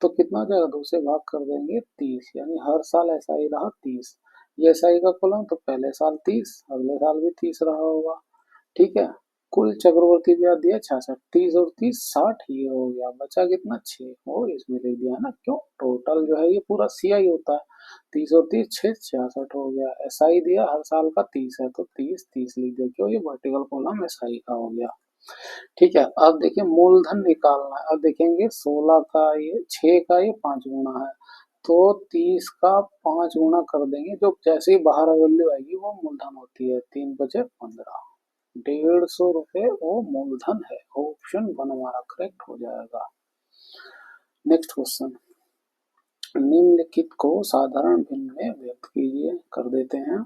तो कितना हो जाएगा, 2 से भाग कर देंगे 30, यानी हर साल एसआई रहा 30। ये एसआई का कॉलम, तो पहले साल 30, अगले साल भी 30 रहा होगा। ठीक है, कुल चक्रवर्ती ब्याज दिया 66, 30 और 30 60, ये हो गया, बचा कितना 6, वो इसमें लिख दिया ना, क्यों, टोटल जो है ये पूरा सीआई होता है, 30 और 30 6 66 हो गया। एसआई दिया हर साल का 30 है, तो 30 30 लिख दिया, क्यों, ये वर्टिकल कॉलम एसआई का हो गया। ठीक है, अब देखिए मूलधन निकालना है, अब देखेंगे 16 का ये 6 का ये 5 गुना है, तो 30 का 5 गुना कर देंगे, जो जैसे ही बाहर वैल्यू आएगी वो मूलधन होती है, 3 बचे 15, 150 रुपए वो मूलधन है, ऑप्शन 1 हमारा करेक्ट हो जाएगा। नेक्स्ट क्वेश्चन, निम्नलिखित को साधारण भिन्न में व्यक्त कीजिए, कर देते हैं।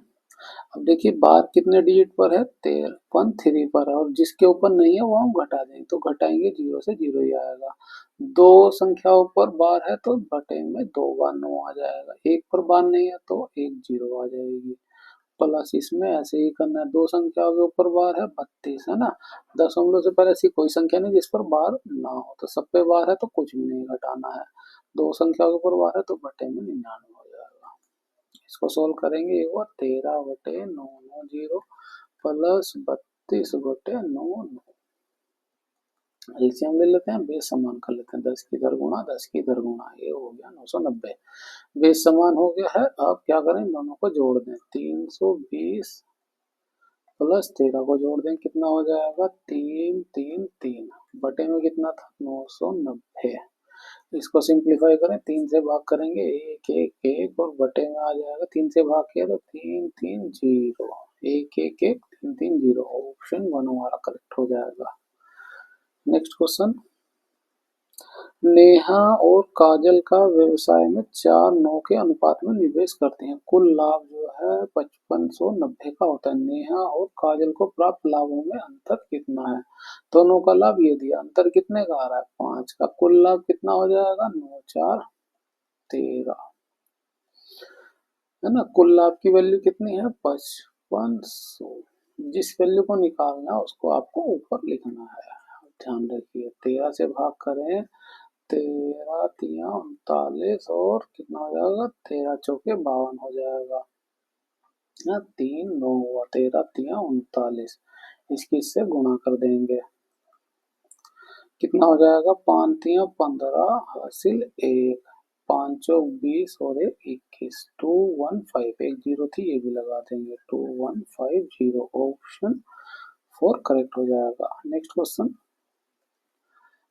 अब देखिए बार कितने डिजिट पर है, 13 पर है, और जिसके ऊपर नहीं है वो हम घटा देंगे, तो घटाएंगे 0 से 0 ही आएगा। 2 संख्याओं पर बार है तो बटे में 2 बार 9 आ जाएगा, 1 पर बार नहीं है तो 1 0 आ जाएगी, प्लस इसमें ऐसे ही करना है। 2 संख्याओं के ऊपर बार है 32, है ना, दशमलव से पहले ऐसी कोई संख्या नहीं जिस पर बार ना हो, तो सब पे बार है तो कुछ भी नहीं घटाना है। 2 संख्याओं के ऊपर बार है तो बटे में 99 हो जाएगा। इसको सोल्व करेंगे, ये हुआ 13/990 प्लस 32/9। एलसीएम ले लेते हैं, बेस समान कर लेते हैं, 10 की इधर गुणा 10 की इधर गुणा, ये हो गया 990। बेस समान हो गया है, अब क्या करें, दोनों को जोड़ दें, 320 प्लस 13 को जोड़ दें, कितना हो जाएगा, 333, बटे में कितना था, 990। इसको सिंप्लीफाई करें, 3 से भाग करेंगे, 1 1 1, और बटे में आ जाएगा, 3 से भाग किया तो 3 3 0, 1 1 1 3 3 0, ऑप्शन 1 हमारा करेक्ट हो जाएगा। नेक्स्ट क्वेश्चन, नेहा और काजल का व्यवसाय में 4:9 के अनुपात में निवेश करते हैं, कुल लाभ जो है 5590 का होता है। नेहा और काजल को प्राप्त लाभों में अंतर कितना है, दोनों का लाभ ये दिया, अंतर कितने का आ रहा है, 5 का, कुल लाभ कितना हो जाएगा, 9 4 13, है ना। कुल लाभ की वैल्यू कितनी है, 5500, जिस वैल्यू को निकालना है उसको आपको ऊपर लिखना है, ध्यान रखिए। 13 से भाग करें, 13 तिया 39, और कितना हो जाएगा, 13 चौके 52 हो जाएगा, ना 3 9 हुआ, 13 तिया 39, इसकी इससे गुणा कर देंगे, कितना हो जाएगा, 5 तिया 15 हासिल 1, 5 चौक 20 और 1 21, 215, एक जीरो थी ये भी लगा देंगे, 2150, ऑप्शन 4 करेक्ट हो जाएगा। नेक्स्ट क्वेश्चन,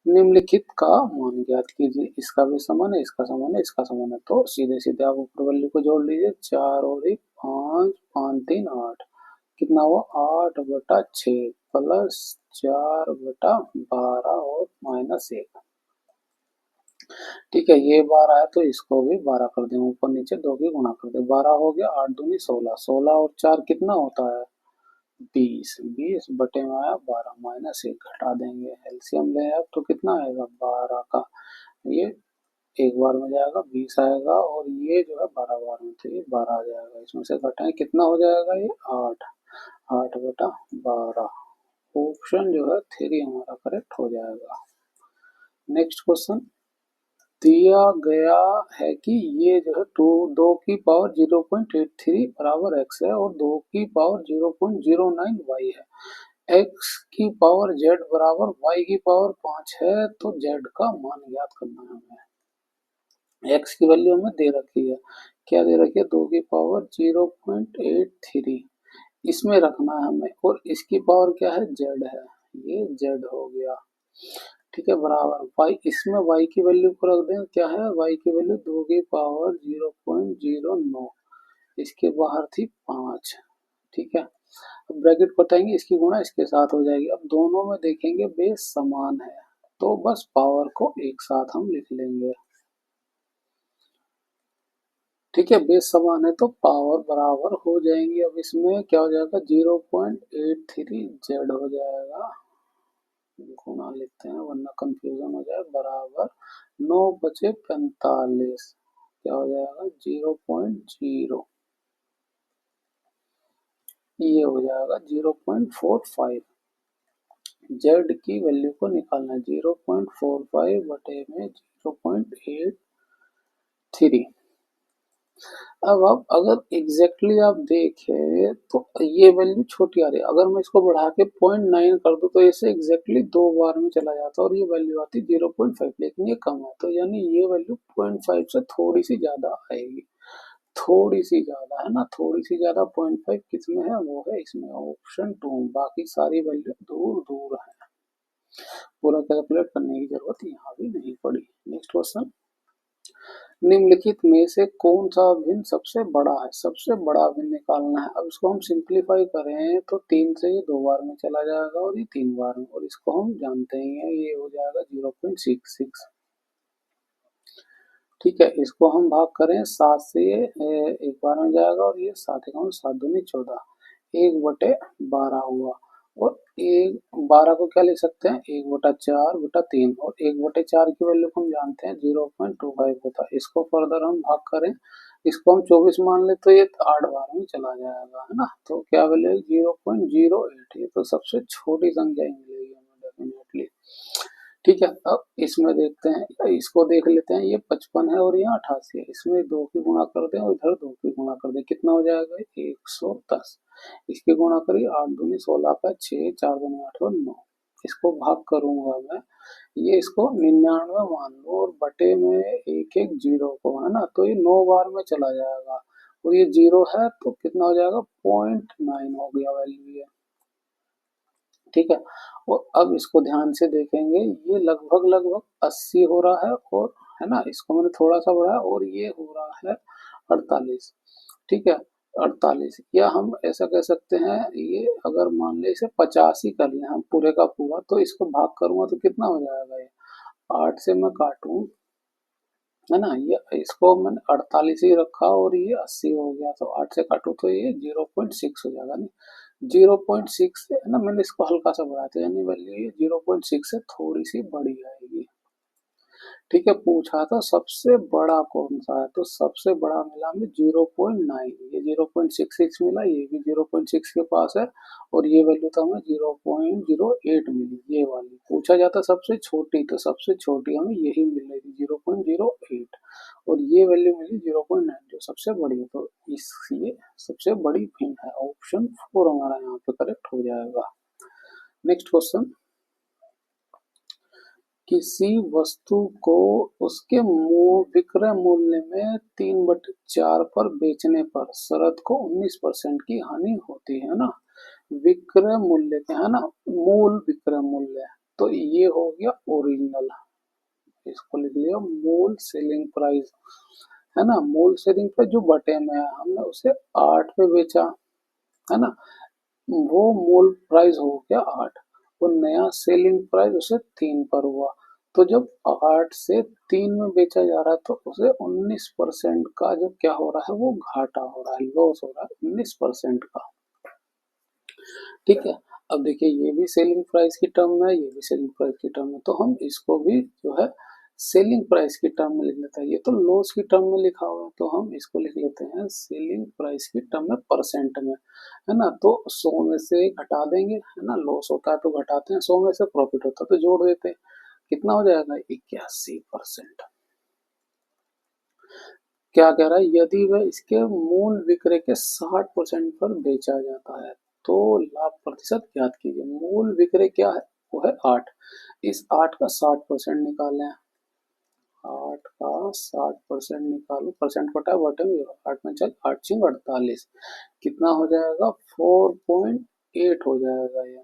निम्नलिखित का मान ज्ञात कीजिए, इसका भी समान है, इसका समान है, इसका समान है, तो सीधे सीधे आप ऊपर वैल्यू को जोड़ लीजिए, 4 और 1 5, 5 3 8, कितना हुआ, 8/6 प्लस 4/12 और -1। ठीक है, ये 12 है तो इसको भी 12 कर दें, ऊपर नीचे 2 की गुणा कर दें, 12 हो गया, 8 दूनी 16, 16 और 4 कितना होता है, 20, 20 बटे में आया 12, -1 घटा देंगे, एलसीएम ले अब तो कितना आएगा, 12 का ये एक बार में जाएगा 20 आएगा, और ये जो है 12 बार में, तो ये 12 आ जाएगा। इसमें से घटाएं कितना हो जाएगा, ये 8, 8/12। ऑप्शन जो है 3 हमारा करेक्ट हो जाएगा। नेक्स्ट क्वेश्चन दिया गया है कि ये जो है 2 की पावर 0.83 बराबर x है, और 2 की पावर 0.09 y है। x की पावर z बराबर y की पावर 5 है, तो z का मान ज्ञात करना है हमें। x की वैल्यू हमें दे रखी है, क्या दे रखी है, 2 की पावर 0.83 इसमें रखना है हमें, और इसकी पावर क्या है, z है, ये z हो गया। ठीक है, बराबर y, इसमें y की वैल्यू को रख दें, क्या है, y की वैल्यू 2 की पावर 0.09, इसके बाहर थी 5। ठीक है, अब ब्रैकेट को हटाएंगे, इसकी गुणा इसके साथ हो जाएगी। अब दोनों में देखेंगे बेस समान है, तो बस पावर को एक साथ हम लिख लेंगे। ठीक है, बेस समान है तो पावर बराबर हो जाएंगी। अब इसमें क्या हो जाएगा, 0.83 जेड हो जाएगा, गुणा लिखते हैं वरना कंफ्यूजन हो जाए, बराबर 9 बचे 45, क्या हो जाएगा 0.0, ये हो जाएगा 0.45। जेड की वैल्यू को निकालना है, 0.45 बटे में 0.83। अब अगर एग्जैक्टली आप देखें तो ये वैल्यू छोटी आ रही है, अगर मैं इसको बढ़ा के 0.9 कर दूं तो इसे एग्जैक्टली 2 बार में चला जाता है, और ये वैल्यू आती 0.5, लेकिन ये कम है, तो यानी ये वैल्यू 0.5 से थोड़ी सी ज्यादा आएगी, थोड़ी सी ज्यादा है ना, थोड़ी सी ज्यादा। 0.5 किसमें है, वो है इसमें, ऑप्शन 2। बाकी सारी वैल्यू दूर दूर है, पूरा कैलकुलेट करने की जरूरत यहाँ भी नहीं पड़ी। नेक्स्ट क्वेश्चन, निम्नलिखित में से कौन सा भिन्न सबसे बड़ा है, सबसे बड़ा भिन्न निकालना है। अब इसको हम सिंप्लीफाई करें तो 3 से ये 2 बार में चला जाएगा, और ये 3 बार में, और इसको हम जानते ही हैं, ये हो जाएगा 0.66। ठीक है, इसको हम भाग करें 7 से, ये एक बार में जाएगा, और ये 7 एकाउंट 7 दूनी 14, 1/12 हुआ। और एक 12 को क्या लिख सकते हैं, 1/4/3, और 1/4 की वैल्यू को हम जानते हैं 0.25 होता है। इसको फर्दर हम भाग करें, इसको हम 24 मान ले तो ये 8 बार में चला जाएगा, है ना, तो क्या वैल्यू है 0.08, ये तो सबसे छोटी संख्या ही मिलेगी हमें डेफिनेटली। ठीक है, अब इसमें देखते हैं, इसको देख लेते हैं, ये 55 है और यहाँ 88 है, इसमें 2 की गुणा कर दें और इधर 2 की गुणा कर दें, कितना हो जाएगा 110। इसकी गुणा करिए, 8 दूनी 16 का 6, 4 दूनी 8 और 9, इसको भाग करूंगा मैं, ये इसको 99 मान लो, और बटे में एक एक जीरो को, है ना, तो ये 9 बार में चला जाएगा, और ये जीरो है तो कितना हो जाएगा 0.9 हो गया वैल्यू ये। ठीक है, और अब इसको ध्यान से देखेंगे, ये लगभग लगभग 80 हो रहा है, और है ना, इसको मैंने थोड़ा सा बढ़ाया, और ये हो रहा है 48। ठीक है, 48, या हम ऐसा कह सकते हैं, ये अगर मान ले इसे 50 ही कर लें हम पूरे का पूरा, तो इसको भाग करूंगा तो कितना हो जाएगा, ये 8 से मैं काटूं, है ना, ये इसको मैंने 48 ही रखा, और ये 80 हो गया, तो 8 से काटू तो ये 0.6 हो जाएगा, नहीं 0.6 है ना, मैंने इसको हल्का सा बढ़ाया था, यानी वैल्यू ये 0.6 से थोड़ी सी बड़ी आएगी। ठीक है, पूछा था सबसे बड़ा कौन सा है, तो सबसे बड़ा मिला हमें 0.9, ये 0.66 मिला, ये भी 0.6 के पास है, और ये वैल्यू तो हमें 0.08 मिली, ये वाली। पूछा जाता सबसे छोटी, तो सबसे छोटी हमें यही मिल रही थी 0.08, और ये वैल्यू मिली 0.9 जो सबसे बड़ी है, तो इसलिए सबसे बड़ी भिन्न है, ऑप्शन 4 हमारा यहाँ पे करेक्ट हो जाएगा। नेक्स्ट क्वेश्चन, किसी वस्तु को उसके विक्रय मूल्य में 3/4 पर बेचने पर शरत को 19% की हानि होती है ना, विक्रय मूल्य क्या है ना, मूल विक्रय मूल्य, तो ये हो गया ओरिजिनल, इसको लिख लिया मूल सेलिंग प्राइस, है ना, मूल सेलिंग प्राइस जो बटे में है, हमने उसे 8 पे बेचा, है ना, वो मूल प्राइस हो गया 8, वो नया सेलिंग प्राइस उसे 3 पर हुआ, तो जब 8 से 3 में बेचा जा रहा है तो उसे 19% का जो क्या हो रहा है, वो घाटा हो रहा है, लॉस हो रहा है 19% का। ठीक है, अब देखिए ये भी सेलिंग प्राइस की टर्म है, ये भी सेलिंग प्राइस की टर्म है, तो हम इसको भी जो है सेलिंग प्राइस की टर्म में लिख लेते हैं। ये तो लॉस की टर्म में लिखा हुआ है, तो हम इसको लिख लेते हैं सेलिंग प्राइस की टर्म में परसेंट में, है ना। तो 100 में से घटा देंगे, है ना, लॉस होता है तो घटाते हैं, 100 में से प्रॉफिट होता है तो जोड़ देते हैं। कितना हो जाएगा? 81%। क्या कह रहा है? यदि वह इसके मूल विक्रय के 60% पर बेचा जाता है तो लाभ प्रतिशत ज्ञात कीजिए। मूल विक्रय क्या है? वो है 8। इस 8 का 60% निकालें। 8 का 60% निकालो, परसेंट बटा बटे में 8 में चल 8 छिंग 48, कितना हो जाएगा? 4.8 हो जाएगा ये।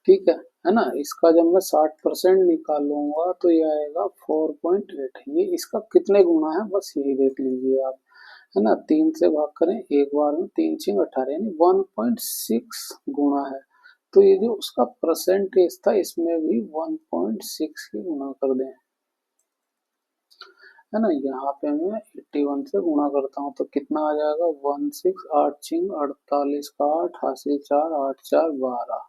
ठीक है ना। इसका जब मैं 60% निकालूंगा तो ये आएगा 4.8। ये इसका कितने गुना है बस यही देख लीजिए आप, है ना। 3 से भाग करें एक बार में, 3 छिंग 18 यानी 1.6 गुना है। तो ये जो उसका परसेंटेज था इसमें भी 1.6 की गुना कर दें, है ना। यहाँ पे मैं 81 से गुणा करता हूँ तो कितना आ जाएगा? 16, 8 छिंग 48 का 8, हासिल 4, 8 4 12,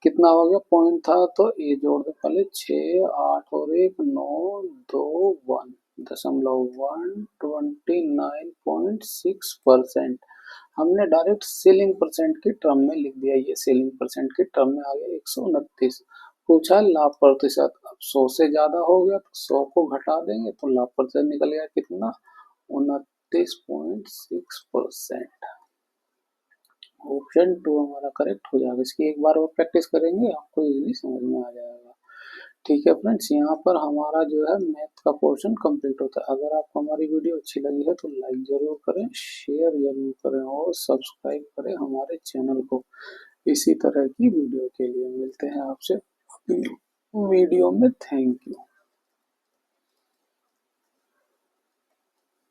कितना हो गया? पॉइंट था तो ये जोड़ दे पहले, 6 8 और 1 9 2 1 दशमलव 129.6%। हमने डायरेक्ट सेलिंग परसेंट की टर्म में लिख दिया, ये सेलिंग परसेंट की टर्म में आ गया 129। पूछा लाभ प्रतिशत, अब 100 से ज्यादा हो गया तो 100 को घटा देंगे तो लाभ प्रतिशत निकल गया कितना? 29.6%। ऑप्शन 2 हमारा करेक्ट हो जाएगा। इसकी एक बार और प्रैक्टिस करेंगे आपको इजीली समझ में आ जाएगा। ठीक है फ्रेंड्स, यहाँ पर हमारा जो है मैथ का पोर्शन कंप्लीट होता है। अगर आपको हमारी वीडियो अच्छी लगी है तो लाइक जरूर करें, शेयर जरूर करें और सब्सक्राइब करें हमारे चैनल को। इसी तरह की वीडियो के लिए मिलते हैं आपसे अगली वीडियो में। Thank you.